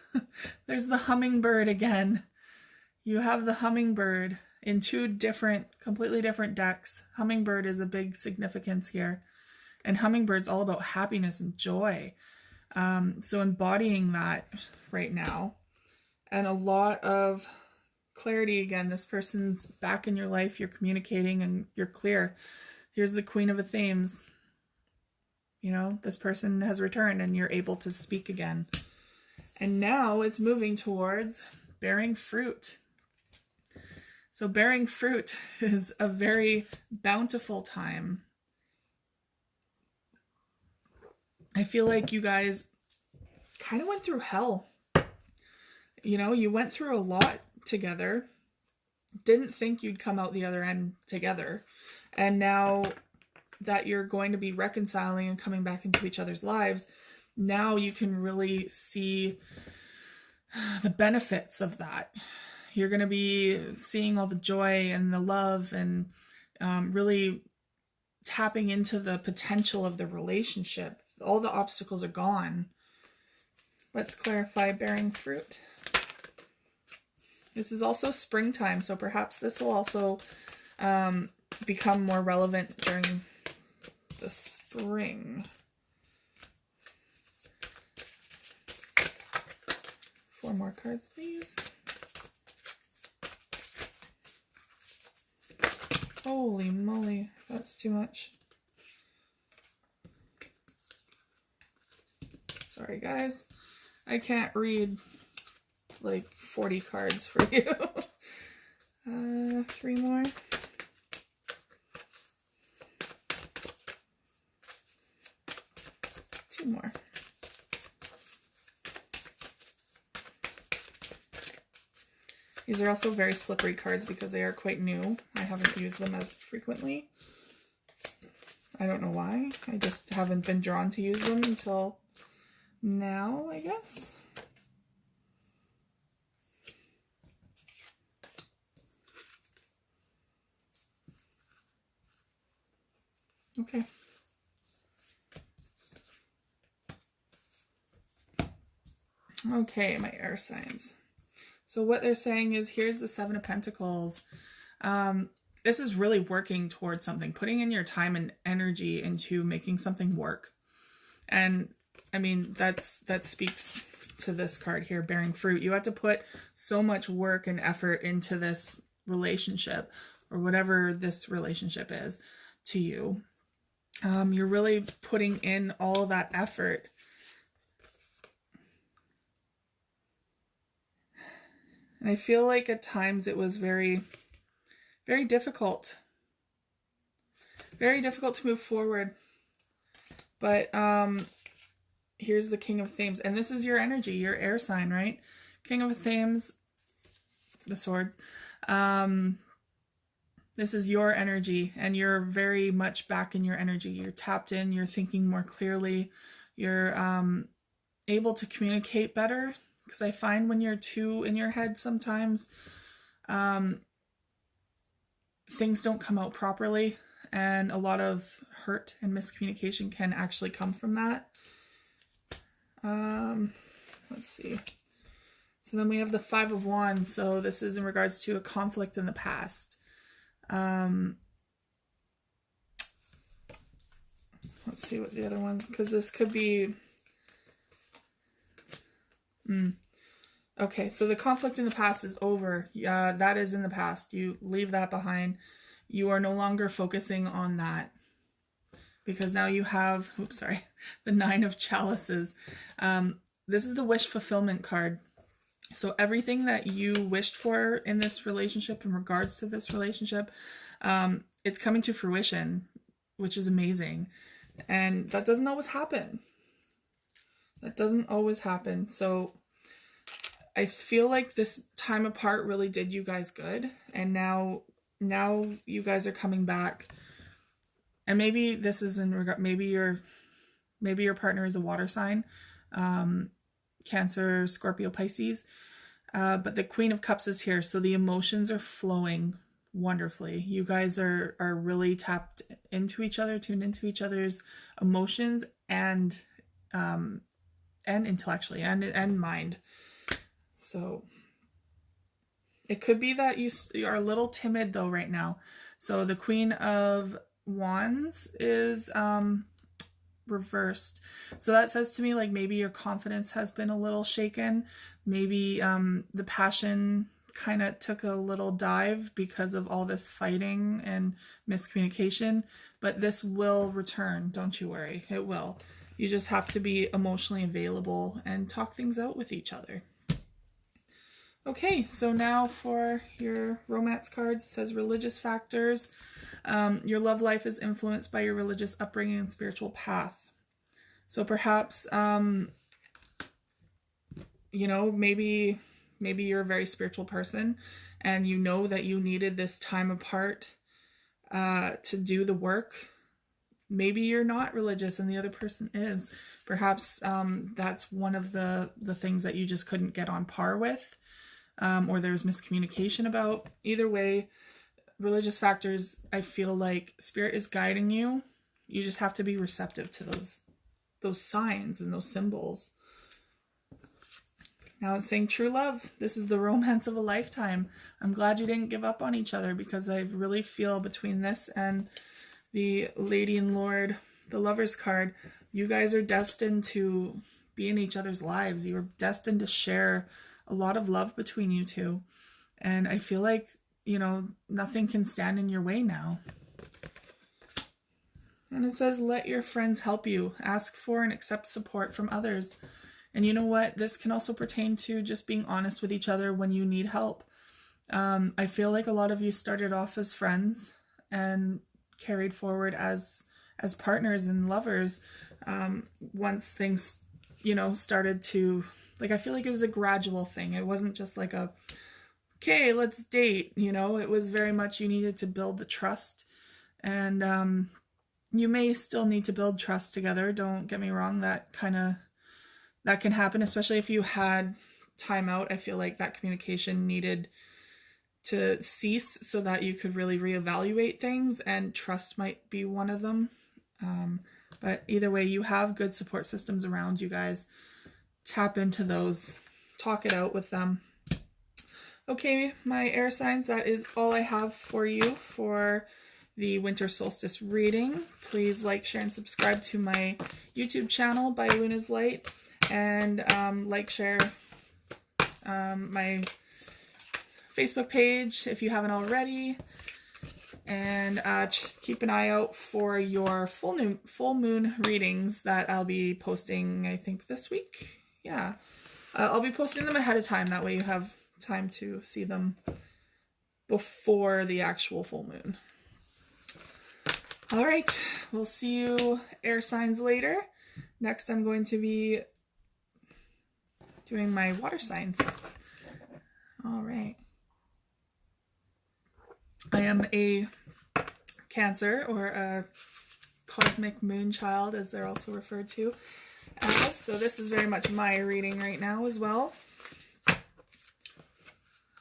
the hummingbird again. You have the hummingbird in 2 completely different decks. Hummingbird is a big significance here. And hummingbird's all about happiness and joy. So embodying that right now. And a lot of clarity again. This person's back in your life. You're communicating and you're clear. Here's the Queen of a Themes. You know, this person has returned and you're able to speak again. And now it's moving towards bearing fruit. So bearing fruit is a very bountiful time. I feel like you guys kind of went through hell. You know, you went through a lot together. Didn't think you'd come out the other end together. And now that you're going to be reconciling and coming back into each other's lives, now you can really see the benefits of that. You're going to be seeing all the joy and the love and really tapping into the potential of the relationship. All the obstacles are gone. Let's clarify bearing fruit. This is also springtime, so perhaps this will also become more relevant during the spring. 4 more cards, please. Holy moly, that's too much. Sorry guys, I can't read like 40 cards for you. 3 more. 2 more. These are also very slippery cards because they are quite new. I haven't used them as frequently. I don't know why. I just haven't been drawn to use them until now, I guess. Okay. Okay, my air signs. So what they're saying is, here's the 7 of Pentacles. This is really working towards something, putting in your time and energy into making something work. And I mean, that speaks to this card here, bearing fruit. You had to put so much work and effort into this relationship, or whatever this relationship is to you. You're really putting in all of that effort. And I feel like at times it was very, very difficult. Very difficult to move forward. But here's the King of Thames. And this is your energy, your air sign, right? King of Thames, the swords. This is your energy, and you're very much back in your energy. You're tapped in, you're thinking more clearly. You're able to communicate better. Because I find when you're too in your head sometimes, things don't come out properly, and a lot of hurt and miscommunication can actually come from that. Let's see. So then we have the 5 of Wands. So this is in regards to a conflict in the past. Let's see what the other ones, because this could be... Okay, so the conflict in the past is over. That is in the past. You leave that behind. You are no longer focusing on that. Because now you have, the 9 of Chalices. This is the wish fulfillment card. So everything that you wished for in this relationship, in regards to this relationship, it's coming to fruition, which is amazing. And that doesn't always happen. That doesn't always happen. So I feel like this time apart really did you guys good. And now you guys are coming back. And maybe this is in regard, maybe your partner is a water sign, Cancer, Scorpio, Pisces. But the Queen of Cups is here. So the emotions are flowing wonderfully. You guys are really tapped into each other, tuned into each other's emotions and intellectually and mind. So it could be that you are a little timid though right now. So the Queen of Wands is reversed. So that says to me like maybe your confidence has been a little shaken. Maybe the passion kind of took a little dive because of all this fighting and miscommunication. But this will return. Don't you worry. It will. You just have to be emotionally available and talk things out with each other. Okay, so now for your romance cards, it says religious factors. Your love life is influenced by your religious upbringing and spiritual path. So perhaps, you know, maybe you're a very spiritual person and you know that you needed this time apart to do the work. Maybe you're not religious and the other person is. Perhaps that's one of the things that you just couldn't get on par with. Or there's miscommunication about. Either way, religious factors, I feel like spirit is guiding you. You just have to be receptive to those signs and those symbols. Now it's saying true love. This is the romance of a lifetime. I'm glad you didn't give up on each other, because I really feel between this and the Lady and Lord, the Lover's card, you guys are destined to be in each other's lives. You are destined to share a lot of love between you two. And I feel like you know, nothing can stand in your way now. And it says, let your friends help you. Ask for and accept support from others. And you know what? This can also pertain to just being honest with each other when you need help. I feel like a lot of you started off as friends and carried forward as partners and lovers. Once things, you know, started to, like, I feel like it was a gradual thing. It wasn't just like a, okay, let's date, you know. It was very much you needed to build the trust. And you may still need to build trust together. Don't get me wrong. That can happen, especially if you had time out. I feel like that communication needed to cease so that you could really reevaluate things, and trust might be one of them. But either way, you have good support systems around you guys. Tap into those. Talk it out with them. Okay, my air signs, that is all I have for you for the Winter Solstice reading. Please like, share, and subscribe to my YouTube channel by Luna's Light. And like, share my Facebook page if you haven't already. And keep an eye out for your full moon readings that I'll be posting, I think, this week. Yeah. I'll be posting them ahead of time. That way you have time to see them before the actual full moon. All right. We'll see you air signs later. Next, I'm going to be doing my water signs. All right. I am a Cancer, or a cosmic moon child, as they're also referred to as. So this is very much my reading right now as well.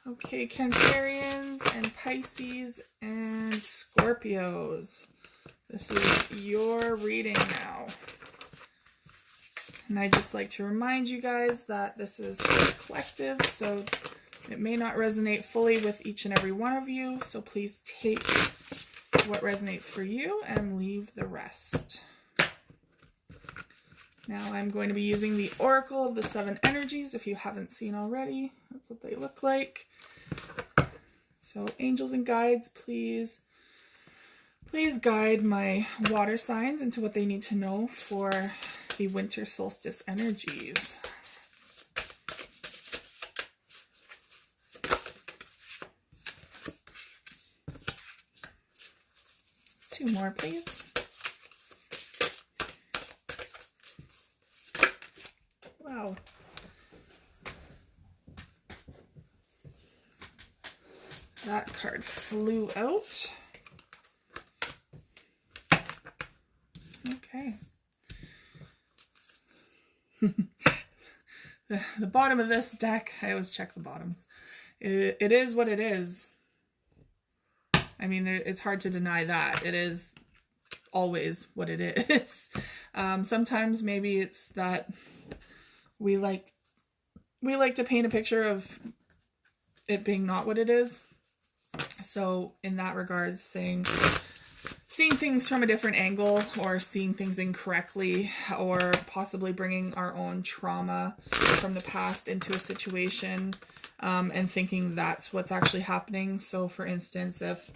Okay, Cancerians and Pisces and Scorpios. This is your reading now. And I just like to remind you guys that this is collective, so it may not resonate fully with each and every one of you. So please take what resonates for you and leave the rest. Now I'm going to be using the Oracle of the Seven Energies. If you haven't seen already, that's what they look like. So angels and guides, please guide my water signs into what they need to know for the Winter Solstice energies. Two more, please. Wow. That card flew out. Okay. The bottom of this deck, I always check the bottoms. It is what it is. I mean, it's hard to deny that. It is always what it is. Sometimes maybe it's that we like to paint a picture of it being not what it is. So in that regards, seeing things from a different angle, or seeing things incorrectly, or possibly bringing our own trauma from the past into a situation, and thinking that's what's actually happening. So for instance, if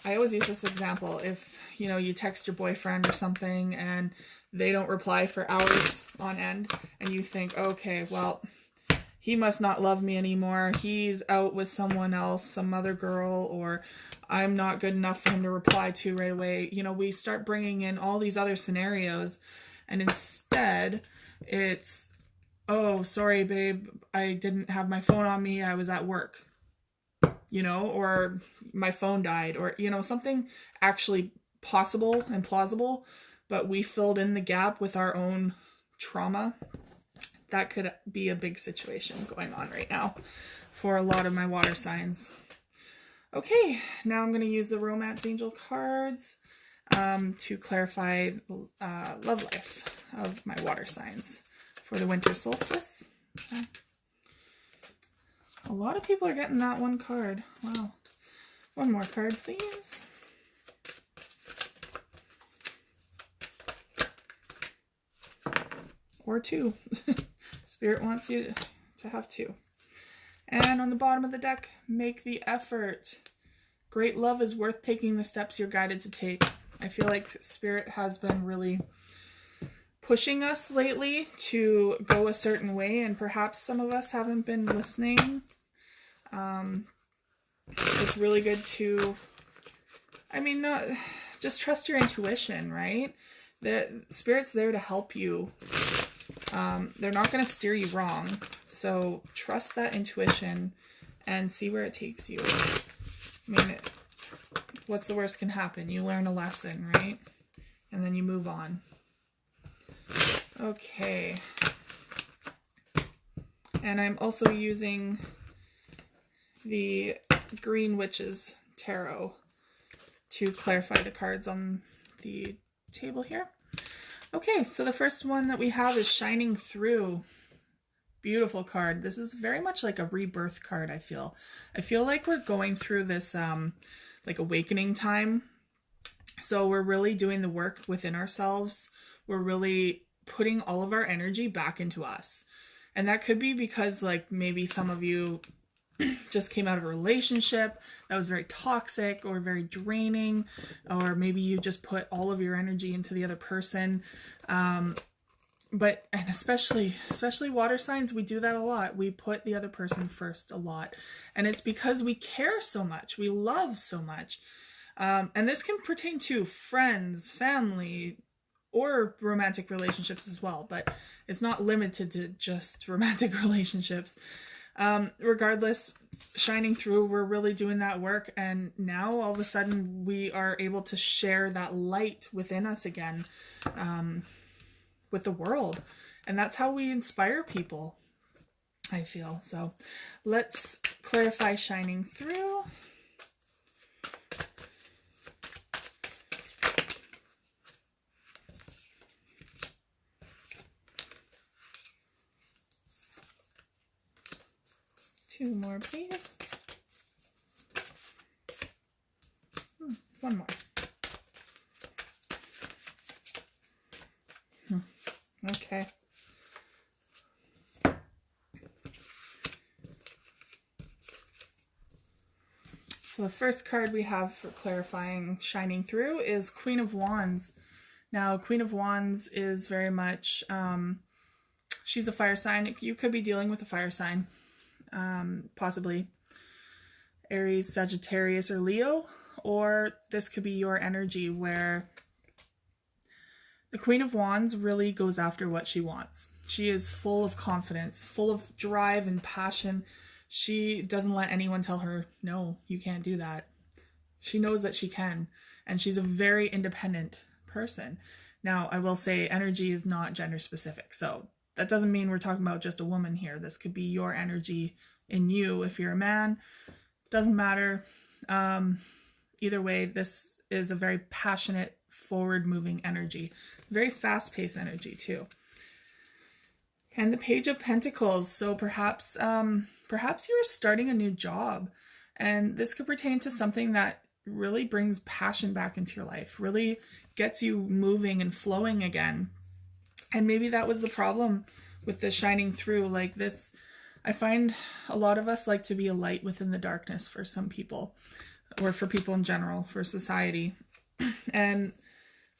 I always use this example, if you know, you text your boyfriend or something and they don't reply for hours on end, and you think, okay, well, he must not love me anymore. He's out with someone else, some other girl, or I'm not good enough for him to reply to right away. You know, we start bringing in all these other scenarios, and instead it's, oh, sorry, babe, I didn't have my phone on me. I was at work, you know, or my phone died, or, you know, something actually possible and plausible, but we filled in the gap with our own trauma. That could be a big situation going on right now for a lot of my water signs. Okay, now I'm going to use the Romance Angel cards to clarify the love life of my water signs for the Winter Solstice. Okay. A lot of people are getting that one card. Wow. One more card, please. Or two. Spirit wants you to have two. And on the bottom of the deck, make the effort. Great love is worth taking the steps you're guided to take. I feel like Spirit has been really pushing us lately to go a certain way, and perhaps some of us haven't been listening. It's really good to, not just trust your intuition, right? The Spirit's there to help you. They're not going to steer you wrong. So trust that intuition and see where it takes you. What's the worst can happen? You learn a lesson, right? And then you move on. Okay. And I'm also using the Green Witch's Tarot to clarify the cards on the table here. Okay, so the first one that we have is Shining Through. Beautiful card. This is very much like a rebirth card, I feel. I feel like we're going through this like awakening time. So we're really doing the work within ourselves. We're really putting all of our energy back into us. And that could be because like maybe some of you just came out of a relationship that was very toxic or very draining, or maybe you just put all of your energy into the other person. And especially water signs, we do that a lot. We put the other person first a lot. And it's because we care so much. We love so much. And this can pertain to friends, family, or romantic relationships as well. But it's not limited to just romantic relationships. Regardless, shining through, we're really doing that work. And now all of a sudden we are able to share that light within us again. With the world, and that's how we inspire people, I feel. So let's clarify Shining Through. Two more, please. One more. Okay. So the first card we have for clarifying Shining Through is Queen of Wands. Now, Queen of Wands is very much, she's a fire sign. You could be dealing with a fire sign, possibly Aries, Sagittarius, or Leo, or this could be your energy where the Queen of Wands really goes after what she wants. She is full of confidence, full of drive and passion. She doesn't let anyone tell her, no, you can't do that. She knows that she can, and she's a very independent person. Now, I will say energy is not gender specific, so that doesn't mean we're talking about just a woman here. This could be your energy in you. If you're a man, doesn't matter. Either way, this is a very passionate, forward-moving energy. Very fast-paced energy, too. And the Page of Pentacles. So perhaps you're starting a new job. And this could pertain to something that really brings passion back into your life. Really gets you moving and flowing again. And maybe that was the problem with the Shining Through. Like this, I find a lot of us like to be a light within the darkness for some people. Or for people in general, for society. And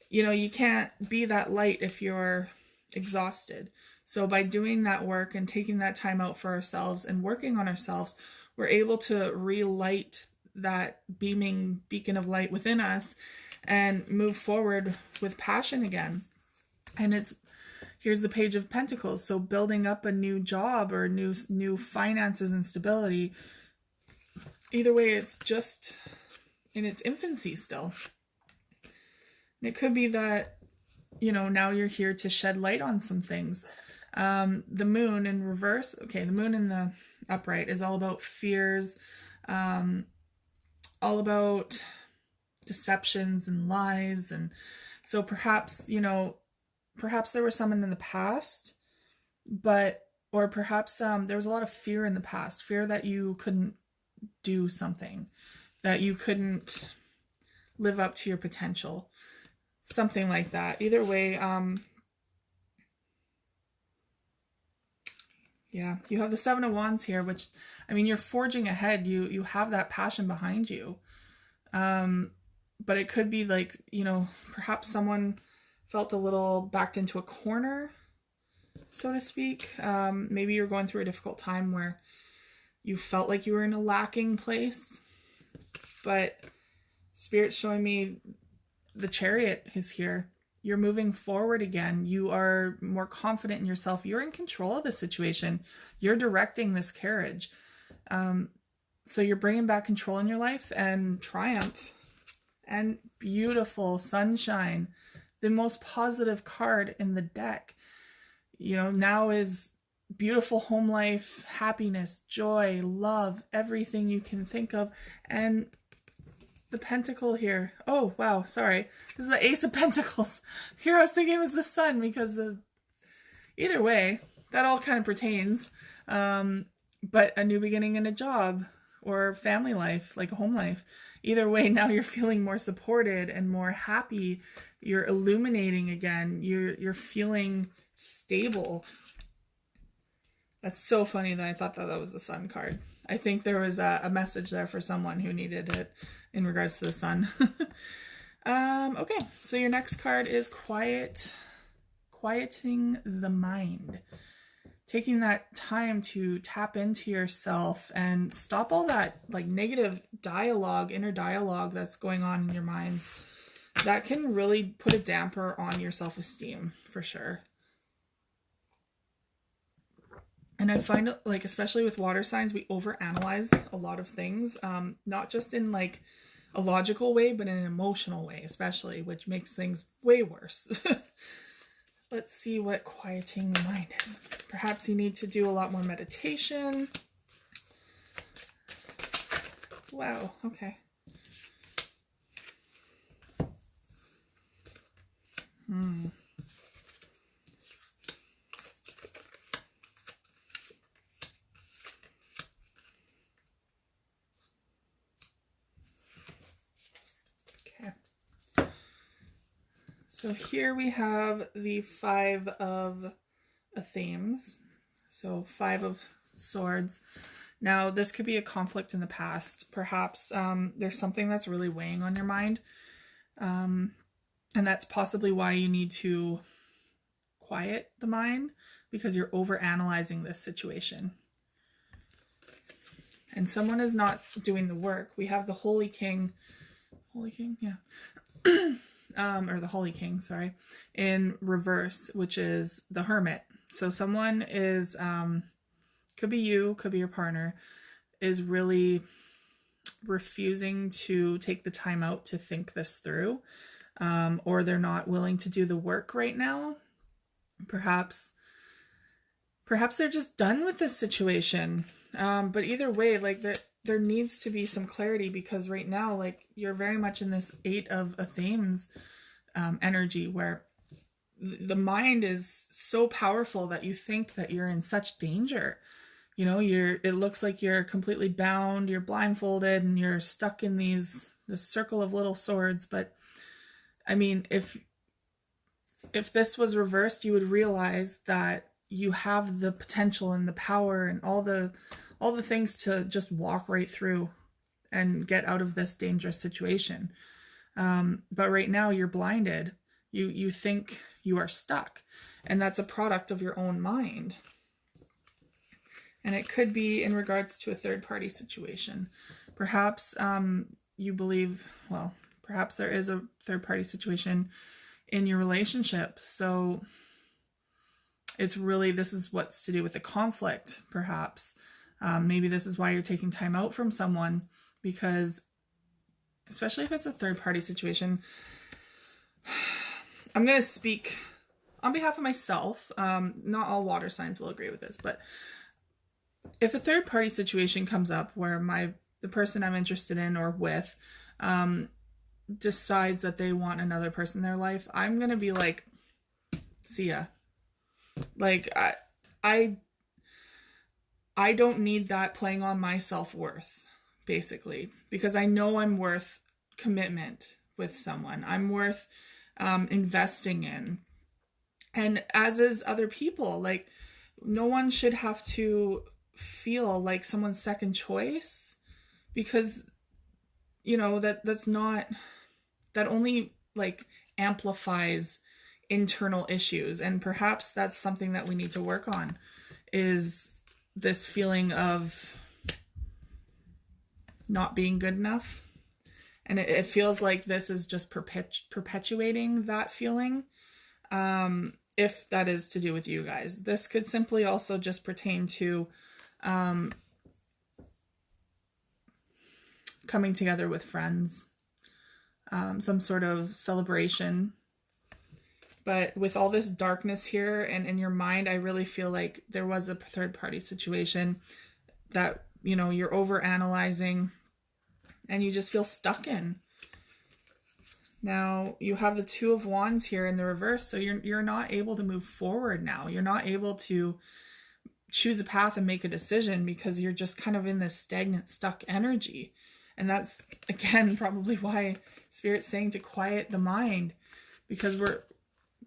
you can't be that light if you're exhausted. So by doing that work and taking that time out for ourselves and working on ourselves, we're able to relight that beaming beacon of light within us and move forward with passion again. And here's the Page of Pentacles. So building up a new job or new finances and stability. Either way, it's just in its infancy still. It could be that, now you're here to shed light on some things. The moon in reverse, the moon in the upright is all about fears, all about deceptions and lies. And so perhaps there was someone in the past, or perhaps there was a lot of fear in the past, fear that you couldn't do something, that you couldn't live up to your potential. Something like that. Either way, Yeah, you have the Seven of Wands here, which, I mean, you're forging ahead. You have that passion behind you. But it could be like, you know, perhaps someone felt a little backed into a corner, so to speak. Maybe you're going through a difficult time where you felt like you were in a lacking place. But Spirit's showing me the Chariot is here. You're moving forward again. You are more confident in yourself. You're in control of the situation. You're directing this carriage. So you're bringing back control in your life and triumph and beautiful sunshine. The most positive card in the deck. You know, now is beautiful home life, happiness, joy, love, everything you can think of. And the Pentacle here. Oh, wow. Sorry. This is the Ace of Pentacles. Here I was thinking it was the Sun because either way, that all kind of pertains. But a new beginning in a job or family life, like a home life. Either way, now you're feeling more supported and more happy. You're illuminating again. You're feeling stable. That's so funny that I thought that was the Sun card. I think there was a message there for someone who needed it in regards to the Sun. Okay, so your next card is quieting the mind. Taking that time to tap into yourself and stop all that like negative dialogue, inner dialogue that's going on in your minds. That can really put a damper on your self-esteem for sure. And I find, like, especially with water signs, we overanalyze a lot of things, not just in like a logical way, but in an emotional way, especially, which makes things way worse. Let's see what quieting the mind is. Perhaps you need to do a lot more meditation. Wow, okay. So here we have the Five of Themes. So Five of Swords. Now this could be a conflict in the past. Perhaps there's something that's really weighing on your mind. And that's possibly why you need to quiet the mind, because you're overanalyzing this situation. And someone is not doing the work. We have the Holy King. Holy King? Yeah. Or the Holy King, sorry, in reverse, which is the Hermit. So someone is, could be you, could be your partner, is really refusing to take the time out to think this through, or they're not willing to do the work right now. Perhaps they're just done with this situation. But either way, like there needs to be some clarity, because right now, like, you're very much in this Eight of Themes energy where the mind is so powerful that you think that you're in such danger. You know, it looks like you're completely bound, you're blindfolded, and you're stuck in this circle of little swords. But I mean, if this was reversed, you would realize that you have the potential and the power and all the things to just walk right through and get out of this dangerous situation. But right now you're blinded. You think you are stuck, and that's a product of your own mind. And it could be in regards to a third-party situation. Perhaps you believe, well, perhaps there is a third-party situation in your relationship. So it's really, this is what's to do with the conflict, perhaps. Maybe this is why you're taking time out from someone, because especially if it's a third-party situation, I'm going to speak on behalf of myself. Not all water signs will agree with this, but if a third-party situation comes up where the person I'm interested in or with decides that they want another person in their life, I'm going to be like, see ya. Like, I don't need that playing on my self-worth, basically, because I know I'm worth commitment with someone. I'm worth investing in. And as is other people. Like, no one should have to feel like someone's second choice, because, you know, that's not, that only like amplifies internal issues. And perhaps that's something that we need to work on, is this feeling of not being good enough. And it feels like this is just perpetuating that feeling. If that is to do with you guys. This could simply also just pertain to coming together with friends, some sort of celebration. But with all this darkness here and in your mind, I really feel like there was a third party situation that, you know, you're over analyzing and you just feel stuck in. Now you have the Two of Wands here in the reverse, so you're not able to move forward now. You're not able to choose a path and make a decision because you're just kind of in this stagnant, stuck energy. And that's, again, probably why Spirit's saying to quiet the mind, because we're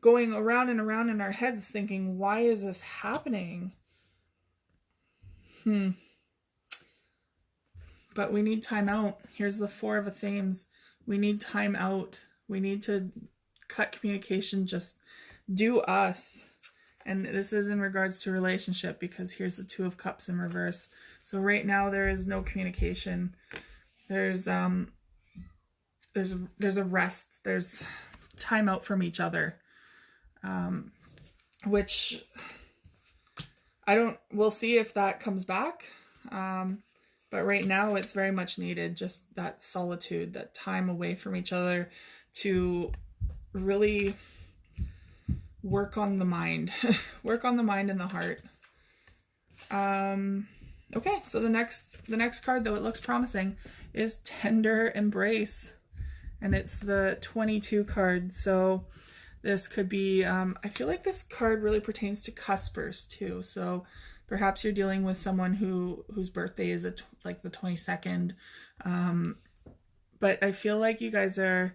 going around and around in our heads thinking, why is this happening? But we need time out. Here's the Four of Athenes. We need time out. We need to cut communication, just do us. And this is in regards to relationship, because here's the Two of Cups in reverse. So right now there is no communication. There's a rest. There's time out from each other. Which we'll see if that comes back. But right now it's very much needed, just that solitude, that time away from each other to really work on the mind, work on the mind and the heart. Okay, so the next card, though it looks promising, is Tender Embrace, and it's the 22 card. So this could be, I feel like this card really pertains to cuspers too. So perhaps you're dealing with someone whose birthday is like the 22nd. But I feel like you guys are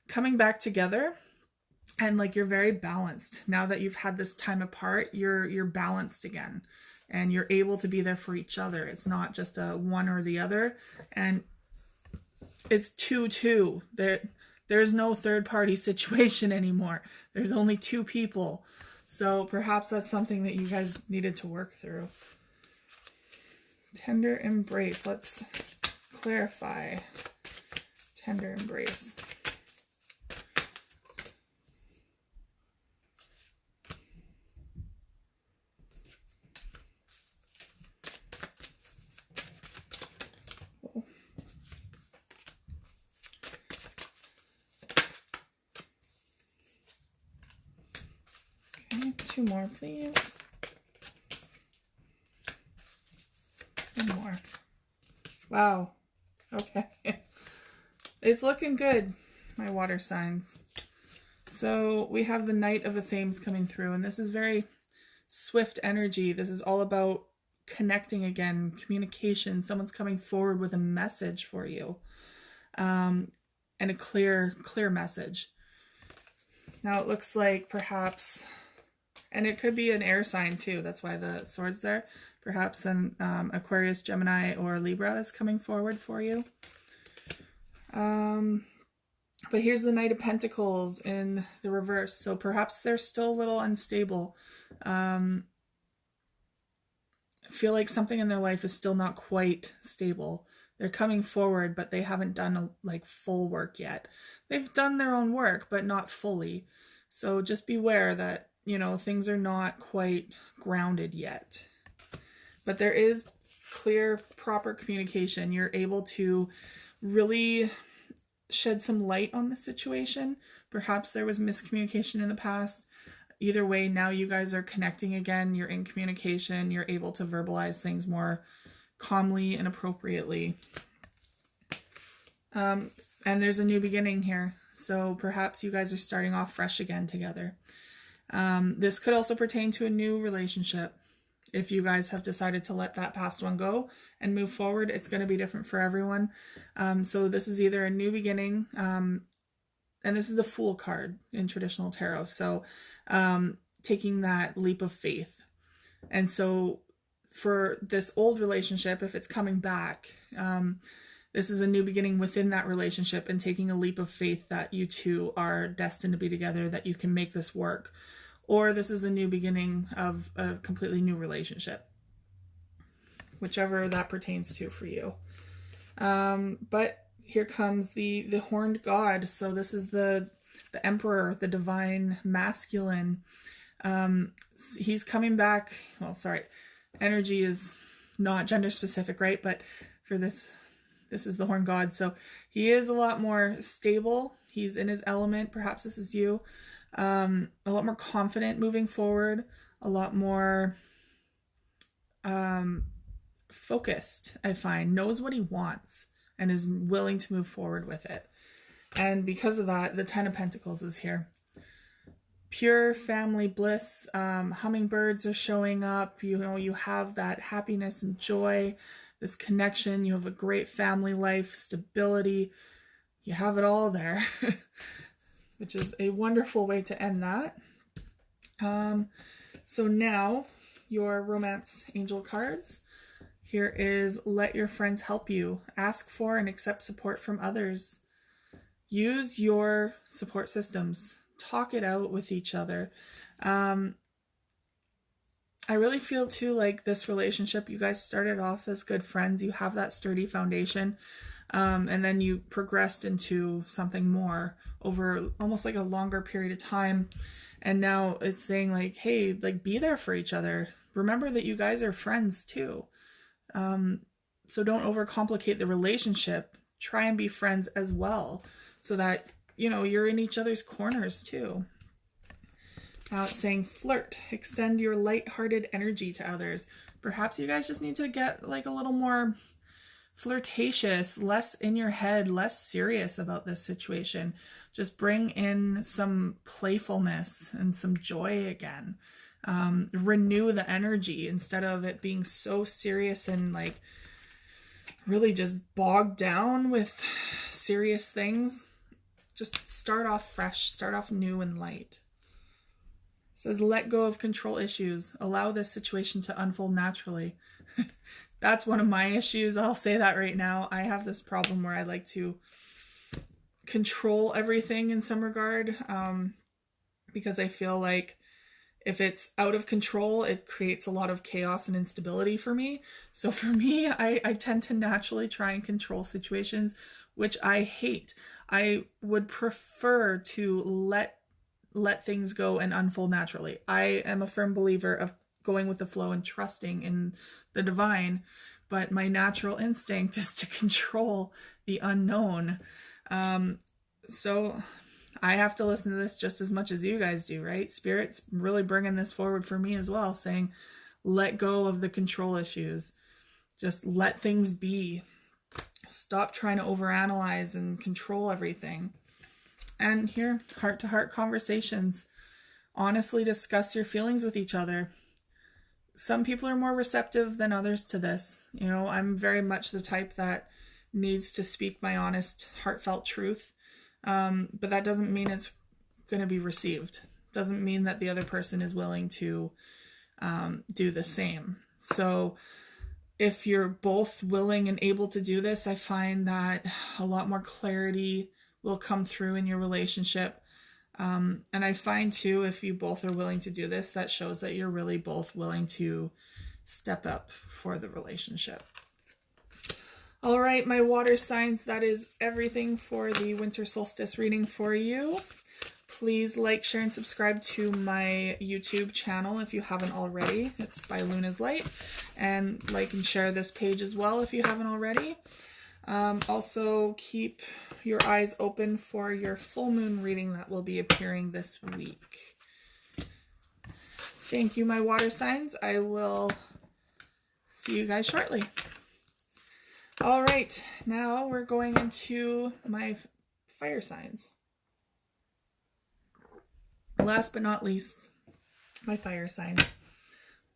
coming back together, and like you're very balanced. Now that you've had this time apart, you're balanced again, and you're able to be there for each other. It's not just a one or the other. And it's 2-2. There's no third party situation anymore. There's only two people. So perhaps that's something that you guys needed to work through. Tender Embrace. Let's clarify. Tender Embrace. Okay, two more, please. One more. Wow. Okay. It's looking good, my water signs. So we have the Knight of Athenes coming through, and this is very swift energy. This is all about connecting again, communication. Someone's coming forward with a message for you, and a clear message. Now it looks like perhaps, and it could be an air sign too, that's why the sword's there. Perhaps an Aquarius, Gemini, or Libra is coming forward for you. But here's the Knight of Pentacles in the reverse. So perhaps they're still a little unstable. Feel like something in their life is still not quite stable. They're coming forward, but they haven't done like full work yet. They've done their own work, but not fully. So just beware that, you know, things are not quite grounded yet. But there is clear, proper communication. You're able to really shed some light on the situation. Perhaps there was miscommunication in the past. Either way, now you guys are connecting again. You're in communication. You're able to verbalize things more calmly and appropriately. And there's a new beginning here. So perhaps you guys are starting off fresh again together. This could also pertain to a new relationship. If you guys have decided to let that past one go and move forward, it's going to be different for everyone. So this is either a new beginning, and this is the Fool card in traditional tarot. So taking that leap of faith. And so for this old relationship, if it's coming back, this is a new beginning within that relationship and taking a leap of faith that you two are destined to be together, that you can make this work. Or this is a new beginning of a completely new relationship, whichever that pertains to for you. But here comes the horned god. So this is the emperor, the divine masculine. He's coming back. Well, sorry, energy is not gender specific, right? But for this is the horned god. So he is a lot more stable. He's in his element. Perhaps this is you. A lot more confident moving forward. A lot more focused, I find. Knows what he wants and is willing to move forward with it. And because of that, the Ten of Pentacles is here. Pure family bliss. Hummingbirds are showing up. You know, you have that happiness and joy, this connection. You have a great family life, stability. You have it all there, which is a wonderful way to end that. So now your romance angel cards. Here is let your friends help you. Ask for and accept support from others. Use your support systems. Talk it out with each other. I really feel too like this relationship, you guys started off as good friends. You have that sturdy foundation. And then you progressed into something more over almost like a longer period of time. And now it's saying like, hey, like be there for each other. Remember that you guys are friends too. So don't overcomplicate the relationship. Try and be friends as well so that, you know, you're in each other's corners too. Now it's saying flirt, extend your light-hearted energy to others. Perhaps you guys just need to get like a little more flirtatious, less in your head, less serious about this situation. Just bring in some playfulness and some joy again. Renew the energy instead of it being so serious and like really just bogged down with serious things. Just start off fresh, start off new and light. It says let go of control issues. Allow this situation to unfold naturally. That's one of my issues. I'll say that right now. I have this problem where I like to control everything in some regard, because I feel like if it's out of control, it creates a lot of chaos and instability for me. So for me, I tend to naturally try and control situations, which I hate. I would prefer to let things go and unfold naturally. I am a firm believer of going with the flow and trusting in the divine, but my natural instinct is to control the unknown. So I have to listen to this just as much as you guys do, right? Spirit's really bringing this forward for me as well, saying let go of the control issues. Just let things be. Stop trying to overanalyze and control everything. And here, heart-to-heart conversations. Honestly discuss your feelings with each other. Some people are more receptive than others to this. You know, I'm very much the type that needs to speak my honest, heartfelt truth. But that doesn't mean it's going to be received. Doesn't mean that the other person is willing to do the same. So if you're both willing and able to do this, I find that a lot more clarity will come through in your relationship. And I find too, if you both are willing to do this, that shows that you're really both willing to step up for the relationship. All right, my water signs, that is everything for the winter solstice reading for you. Please like, share, and subscribe to my YouTube channel if you haven't already. It's by Luna's Light. And like and share this page as well if you haven't already. Also, keep your eyes open for your full moon reading that will be appearing this week. Thank you, my water signs. I will see you guys shortly. All right, now we're going into my fire signs. Last but not least, my fire signs.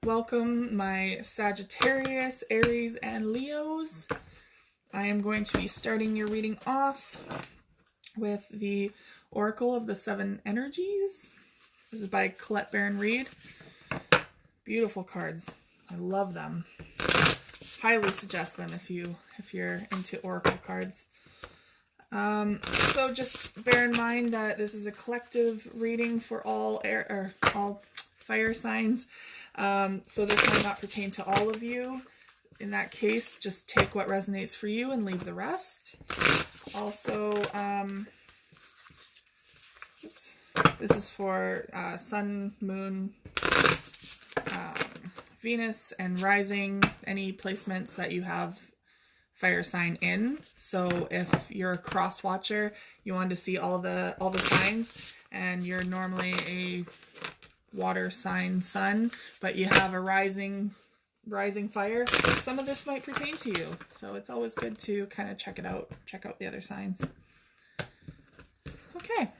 Welcome, my Sagittarius, Aries, and Leos. I am going to be starting your reading off with the Oracle of the Seven Energies. This is by Colette Baron Reed. Beautiful cards. I love them. Highly suggest them if you're into oracle cards. So just bear in mind that this is a collective reading for all all fire signs. So this might not pertain to all of you. In that case, just take what resonates for you and leave the rest. Also, this is for Sun, Moon, Venus, and Rising, any placements that you have fire sign in. So if you're a cross watcher, you want to see all the signs, and you're normally a water sign sun, but you have a rising fire, some of this might pertain to you. So it's always good to kind of check out the other signs. Okay.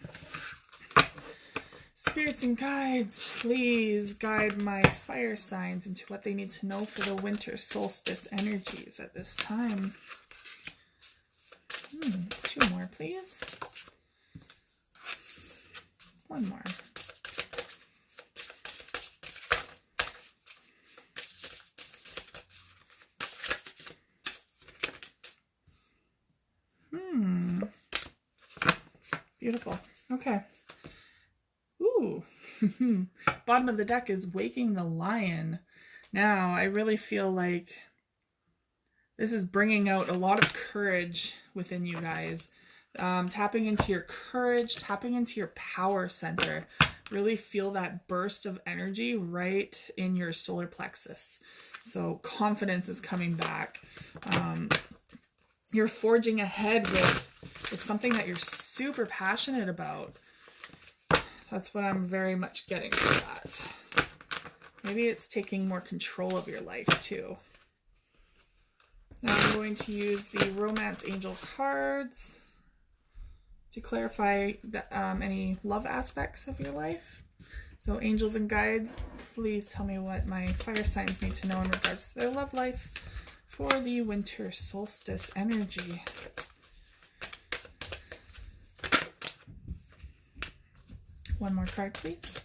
Spirits and guides, please guide my fire signs into what they need to know for the winter solstice energies at this time. 2 more, please. 1 more. Beautiful. Okay. Ooh. Bottom of the deck is Waking the Lion. Now, I really feel like this is bringing out a lot of courage within you guys. Tapping into your courage, tapping into your power center. Really feel that burst of energy right in your solar plexus. So confidence is coming back. You're forging ahead with something that you're super passionate about. That's what I'm very much getting from that. Maybe it's taking more control of your life too. Now I'm going to use the Romance Angel cards to clarify any love aspects of your life. So angels and guides, please tell me what my fire signs need to know in regards to their love life for the winter solstice energy. One more card, please.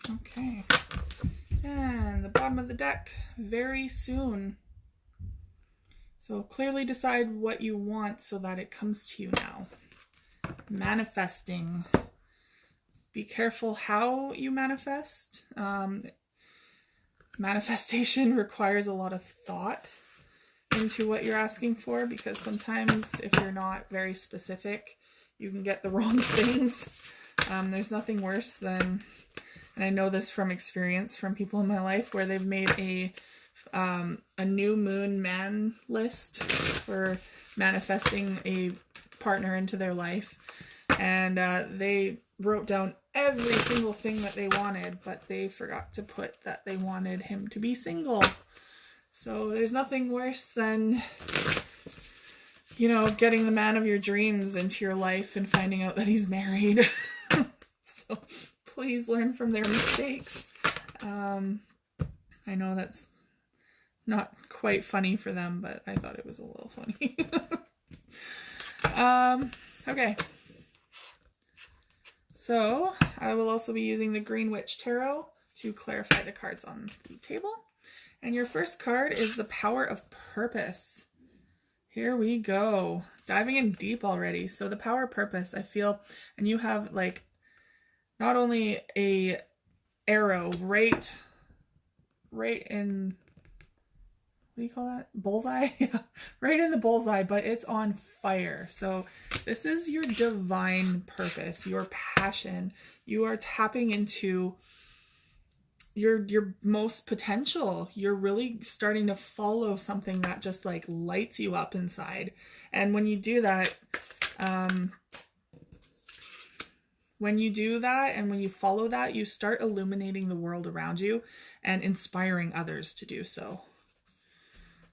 Okay. And the bottom of the deck, very soon. So clearly decide what you want so that it comes to you now. Manifesting. Be careful how you manifest. Manifestation requires a lot of thought into what you're asking for, because sometimes if you're not very specific, you can get the wrong things. There's nothing worse than, and I know this from experience from people in my life, where they've made a new moon man list for manifesting a partner into their life, and they wrote down every single thing that they wanted, but they forgot to put that they wanted him to be single. So there's nothing worse than, you know, getting the man of your dreams into your life and finding out that he's married. So please learn from their mistakes. I know that's not quite funny for them, but I thought it was a little funny. Okay. So I will also be using the Green Witch Tarot to clarify the cards on the table. And your first card is the Power of Purpose. Here we go. Diving in deep already. So the Power of Purpose, I feel, and you have like not only a arrow right in, what do you call that? Bullseye? Yeah, right in the bullseye, but it's on fire. So this is your divine purpose, your passion. You are tapping into your most potential. You're really starting to follow something that just like lights you up inside. And when you do that, and when you follow that, you start illuminating the world around you and inspiring others to do so.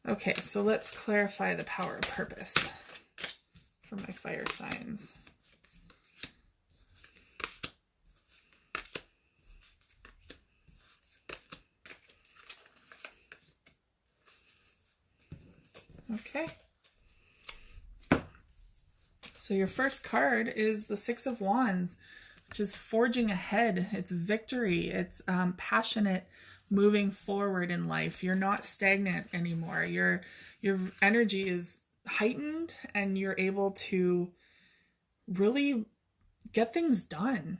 Okay, so let's clarify the Power of Purpose for my fire signs. Okay. So your first card is the Six of Wands. which is forging ahead. It's victory. It's passionate moving forward in life. You're not stagnant anymore. Your energy is heightened and you're able to really get things done.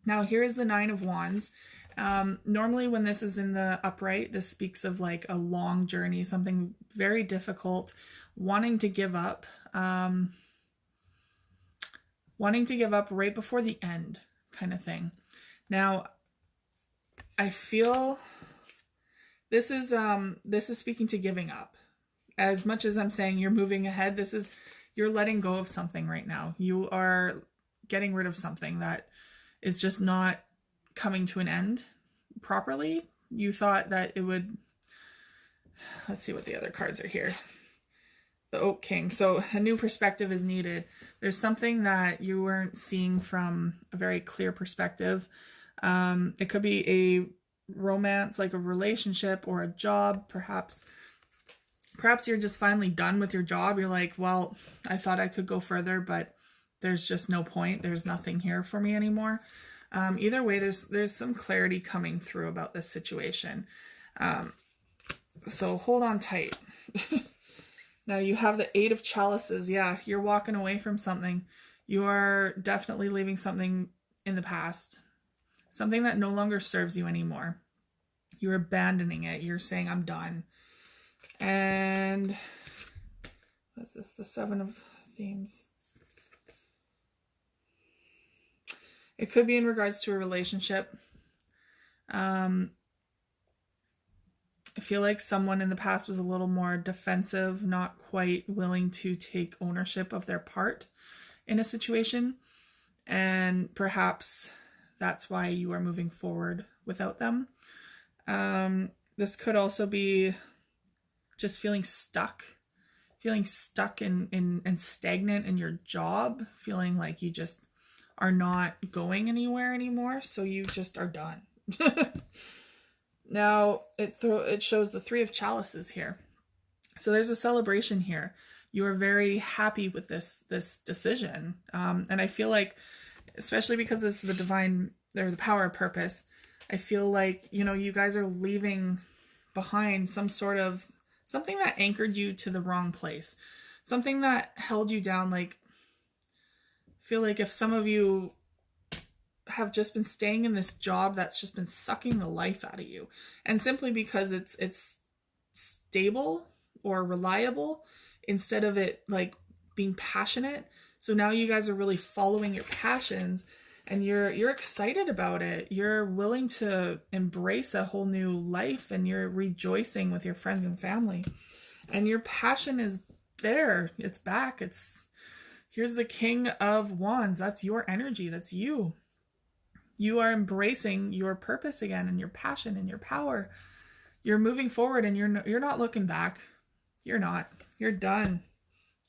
Now, here is the Nine of Wands. Normally when this is in the upright, this speaks of like a long journey, something very difficult, wanting to give up right before the end kind of thing. Now, I feel this is speaking to giving up. As much as I'm saying you're moving ahead, you're letting go of something right now. You are getting rid of something that is just not coming to an end properly. You thought that it would. Let's see what the other cards are here. The Oak King. So a new perspective is needed. There's something that you weren't seeing from a very clear perspective. It could be a romance, like a relationship or a job, perhaps. Perhaps you're just finally done with your job. You're like, well, I thought I could go further, but there's just no point. There's nothing here for me anymore. Either way, there's some clarity coming through about this situation. So hold on tight. Now you have the Eight of Chalices. Yeah, you're walking away from something. You are definitely leaving something in the past. Something that no longer serves you anymore. You're abandoning it. You're saying, I'm done. And what's this? The Seven of Themes. It could be in regards to a relationship. I feel like someone in the past was a little more defensive, not quite willing to take ownership of their part in a situation. And perhaps that's why you are moving forward without them. This could also be just feeling stuck and stagnant in your job, feeling like you just are not going anywhere anymore. So you just are done. Now, it shows the Three of Chalices here. So there's a celebration here. You are very happy with this decision. And I feel like, especially because it's the divine, or the power of purpose, I feel like, you guys are leaving behind something that anchored you to the wrong place. Something that held you down. Like, I feel like if some of you have just been staying in this job that's just been sucking the life out of you, and simply because it's stable or reliable instead of it like being passionate. So now you guys are really following your passions and you're excited about it. You're willing to embrace a whole new life and you're rejoicing with your friends and family. And your passion is there. It's back. Here's the King of Wands. That's your energy. That's you. You are embracing your purpose again and your passion and your power. You're moving forward and you're not looking back. You're not. You're done.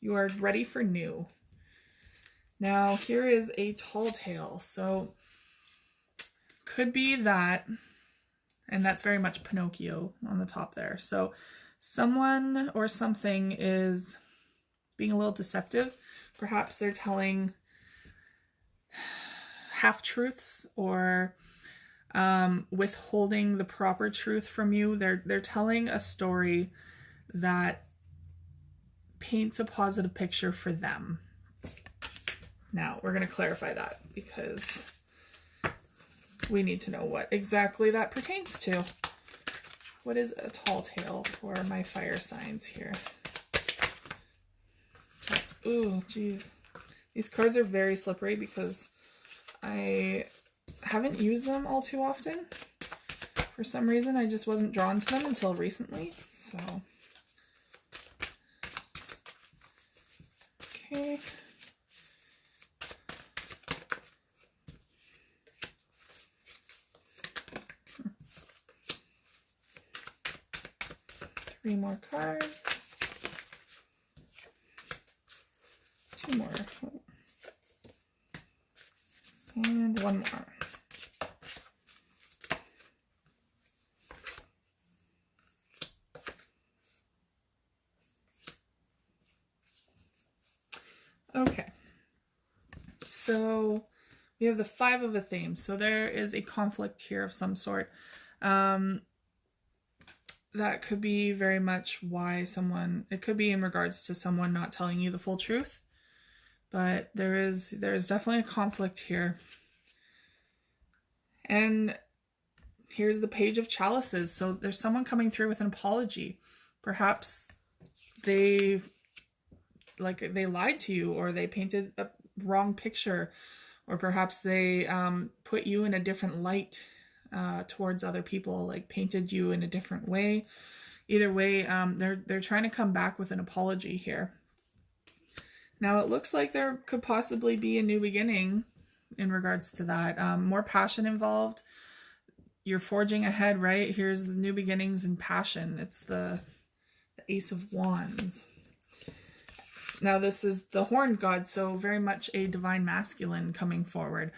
You are ready for new. Now, here is a tall tale. So, could be that, and that's very much Pinocchio on the top there. So, someone or something is being a little deceptive. Perhaps they're telling half-truths or withholding the proper truth from you. They're telling a story that paints a positive picture for them. Now, we're going to clarify that because we need to know what exactly that pertains to. What is a tall tale for my fire signs here? Ooh, geez. These cards are very slippery because I haven't used them all too often. For some reason, I just wasn't drawn to them until recently. So, okay. Three more cards. Two more. And one more. Okay. So We have the Five of Athenes. So there is a conflict here of some sort. That could be very much why it could be in regards to someone not telling you the full truth. But there is definitely a conflict here. And here's the Page of Chalices. So there's someone coming through with an apology. Perhaps they lied to you, or they painted a wrong picture, or perhaps they put you in a different light towards other people, like painted you in a different way. Either way, they're trying to come back with an apology here. Now it looks like there could possibly be a new beginning in regards to that. More passion involved. You're forging ahead, right? Here's the new beginnings and passion. It's the Ace of Wands. Now this is the Horned God, so very much a divine masculine coming forward.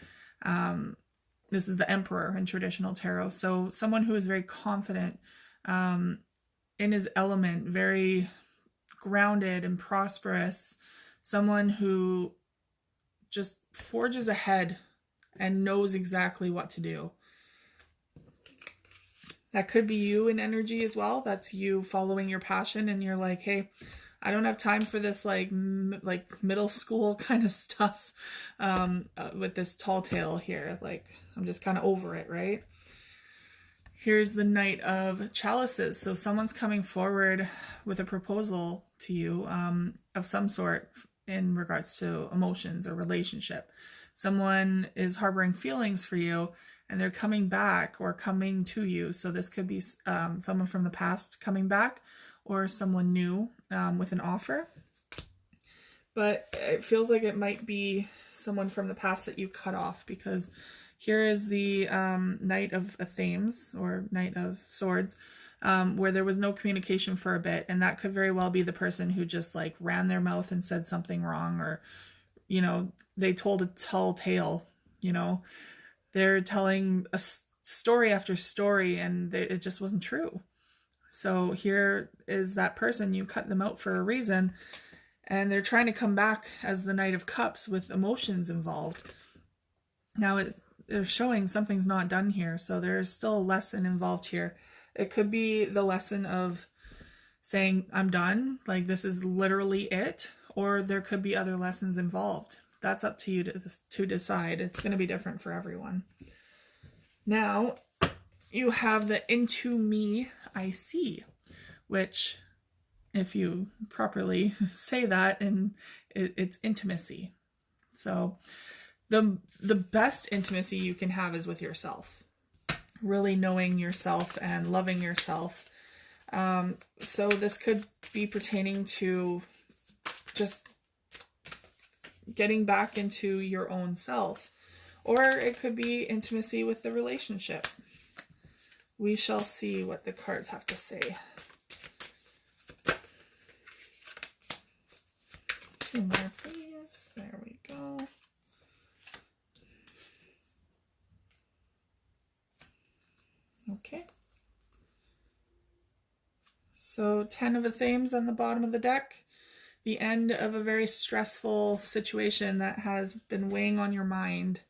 This is the Emperor in traditional tarot. So someone who is very confident in his element, very grounded and prosperous. Someone who just forges ahead and knows exactly what to do. That could be you in energy as well. That's you following your passion, and you're like, hey, I don't have time for this like middle school kind of stuff with this tall tale here. Like, I'm just kind of over it, right? Here's the Knight of Chalices. So someone's coming forward with a proposal to you of some sort in regards to emotions or relationship. Someone is harboring feelings for you, and they're coming back or coming to you. So this could be someone from the past coming back, or someone new with an offer. But it feels like it might be someone from the past that you cut off, because here is the Knight of Athenes, or Knight of Swords, where there was no communication for a bit. And that could very well be the person who just like ran their mouth and said something wrong, or, you know, they told a tall tale, you know. They're telling a story after story, and it just wasn't true. So here is that person, you cut them out for a reason, and they're trying to come back as the Knight of Cups with emotions involved. Now they're showing something's not done here, so there's still a lesson involved here. It could be the lesson of saying, I'm done, like this is literally it, or there could be other lessons involved. That's up to you to decide. It's going to be different for everyone. Now, you have the Into Me I See, which, if you properly say that, and it's intimacy. So the best intimacy you can have is with yourself. Really knowing yourself and loving yourself. So this could be pertaining to just getting back into your own self, or it could be intimacy with the relationship. We shall see what the cards have to say. Two more, please. There we go. Okay. So 10 of Athenes on the bottom of the deck. The end of a very stressful situation that has been weighing on your mind.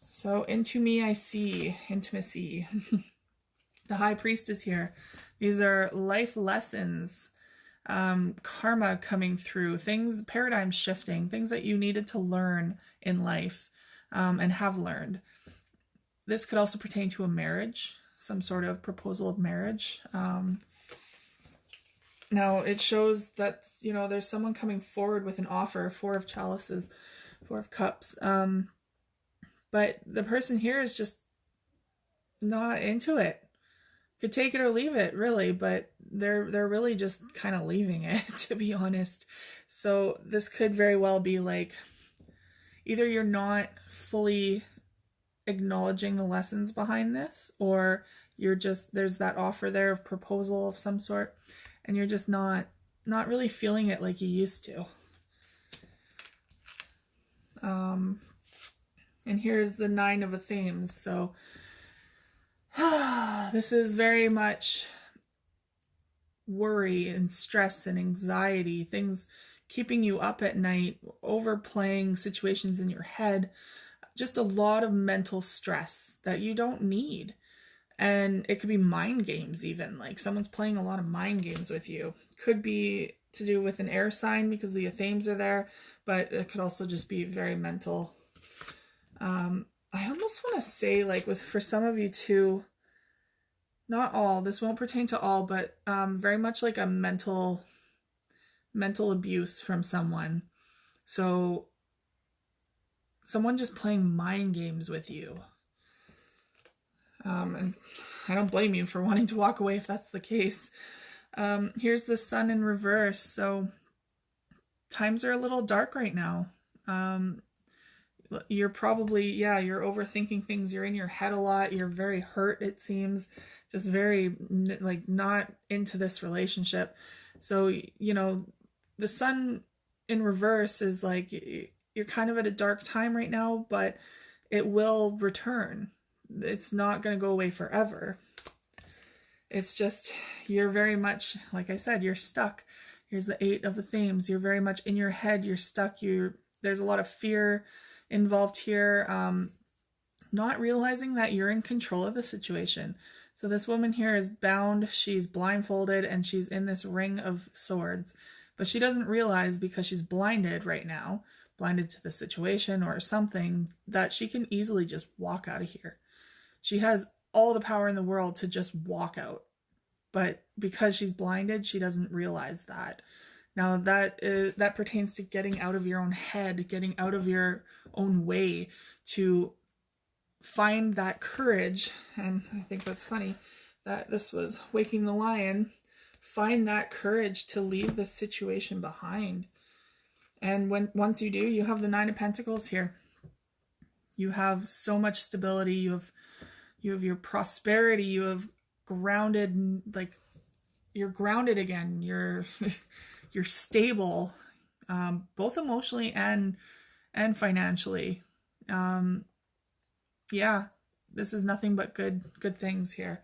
So Into Me I See, intimacy. The High Priestess here. These are life lessons, karma coming through, things, paradigm shifting, things that you needed to learn in life and have learned. This could also pertain to a marriage, some sort of proposal of marriage. Now it shows that, you know, there's someone coming forward with an offer, 4 of Chalices, 4 of Cups. But the person here is just not into it. Could take it or leave it, really, but they're really just kind of leaving it, to be honest. So this could very well be like, either you're not fully acknowledging the lessons behind this, or you're just, there's that offer there of proposal of some sort, and you're just not really feeling it like you used to. And here's the 9 of Athenes. So this is very much worry and stress and anxiety, things keeping you up at night, overplaying situations in your head, just a lot of mental stress that you don't need. And it could be mind games even, like someone's playing a lot of mind games with you. Could be to do with an air sign because the Athames are there, but it could also just be very mental. I almost want to say, like, for some of you too, not all, this won't pertain to all, but very much like a mental abuse from someone. So someone just playing mind games with you. And I don't blame you for wanting to walk away if that's the case. Here's the sun in reverse. So times are a little dark right now. You're probably, you're overthinking things. You're in your head a lot. You're very hurt, it seems. Just very, like, not into this relationship. So, the sun in reverse is like, you're kind of at a dark time right now, but it will return. It's not going to go away forever. It's just, you're very much, like I said, you're stuck. Here's the 8 of Athames. You're very much in your head. You're stuck. There's a lot of fear involved here. Not realizing that you're in control of the situation. So this woman here is bound. She's blindfolded and she's in this ring of swords, but she doesn't realize, because she's blinded right now, blinded to the situation or something, that she can easily just walk out of here. She has all the power in the world to just walk out. But because she's blinded, she doesn't realize that. Now that pertains to getting out of your own head, getting out of your own way, to find that courage. And I think that's funny that this was Waking the Lion. Find that courage to leave the situation behind. And once you do, you have the 9 of Pentacles here. You have so much stability. You have your prosperity. You have grounded, like, you're grounded again. You're you're stable, both emotionally and financially. This is nothing but good things here.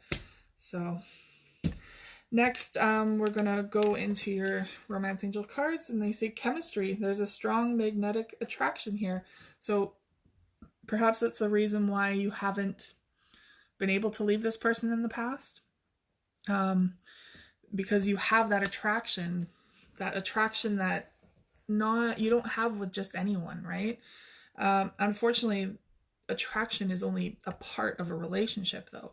So next, we're gonna go into your romance angel cards, and they say chemistry. There's a strong magnetic attraction here. So perhaps that's the reason why you haven't been able to leave this person in the past. Because you have that attraction that you don't have with just anyone, right? Unfortunately, attraction is only a part of a relationship, though.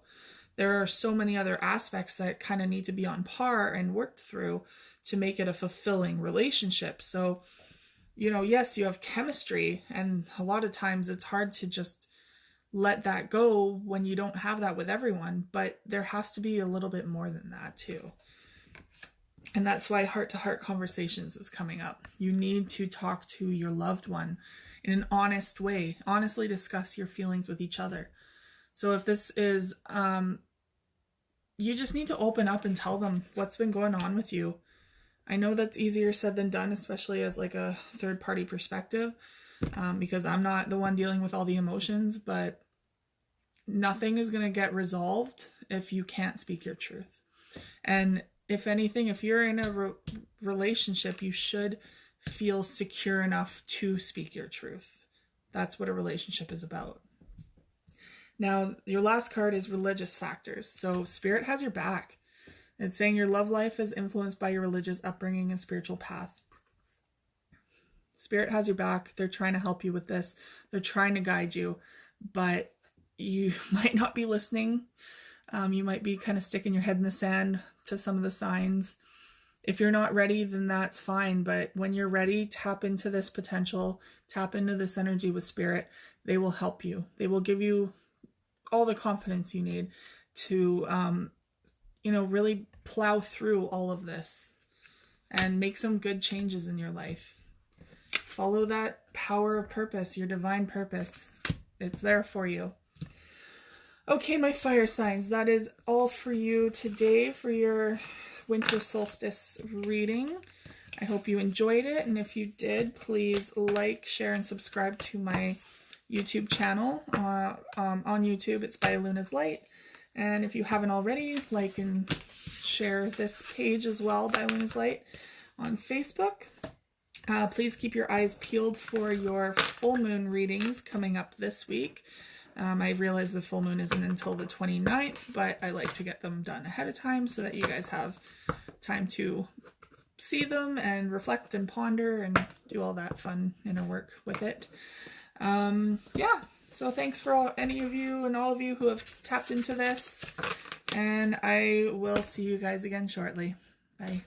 There are so many other aspects that kind of need to be on par and worked through to make it a fulfilling relationship. So, yes, you have chemistry, and a lot of times it's hard to just let that go when you don't have that with everyone, but there has to be a little bit more than that too. And that's why heart-to-heart conversations is coming up. You need to talk to your loved one in an honest way. Honestly discuss your feelings with each other. So if this is, you just need to open up and tell them what's been going on with you. I know that's easier said than done, especially as like a third-party perspective, because I'm not the one dealing with all the emotions, but nothing is going to get resolved if you can't speak your truth. And if anything, if you're in a relationship, you should feel secure enough to speak your truth. That's what a relationship is about. Now, your last card is religious factors. So Spirit has your back. It's saying your love life is influenced by your religious upbringing and spiritual path. Spirit has your back. They're trying to help you with this. They're trying to guide you, but you might not be listening. You might be kind of sticking your head in the sand to some of the signs. If you're not ready, then that's fine. But when you're ready, tap into this potential, tap into this energy with Spirit. They will help you. They will give you all the confidence you need to, really plow through all of this and make some good changes in your life. Follow that power of purpose, your divine purpose. It's there for you. Okay, my fire signs, that is all for you today for your Winter Solstice reading. I hope you enjoyed it, and if you did, please like, share, and subscribe to my YouTube channel. On YouTube, it's by Luna's Light. And if you haven't already, like and share this page as well by Luna's Light on Facebook. Please keep your eyes peeled for your full moon readings coming up this week. I realize the full moon isn't until the 29th, but I like to get them done ahead of time so that you guys have time to see them and reflect and ponder and do all that fun inner work with it. Yeah, so thanks for any of you and all of you who have tapped into this, and I will see you guys again shortly. Bye.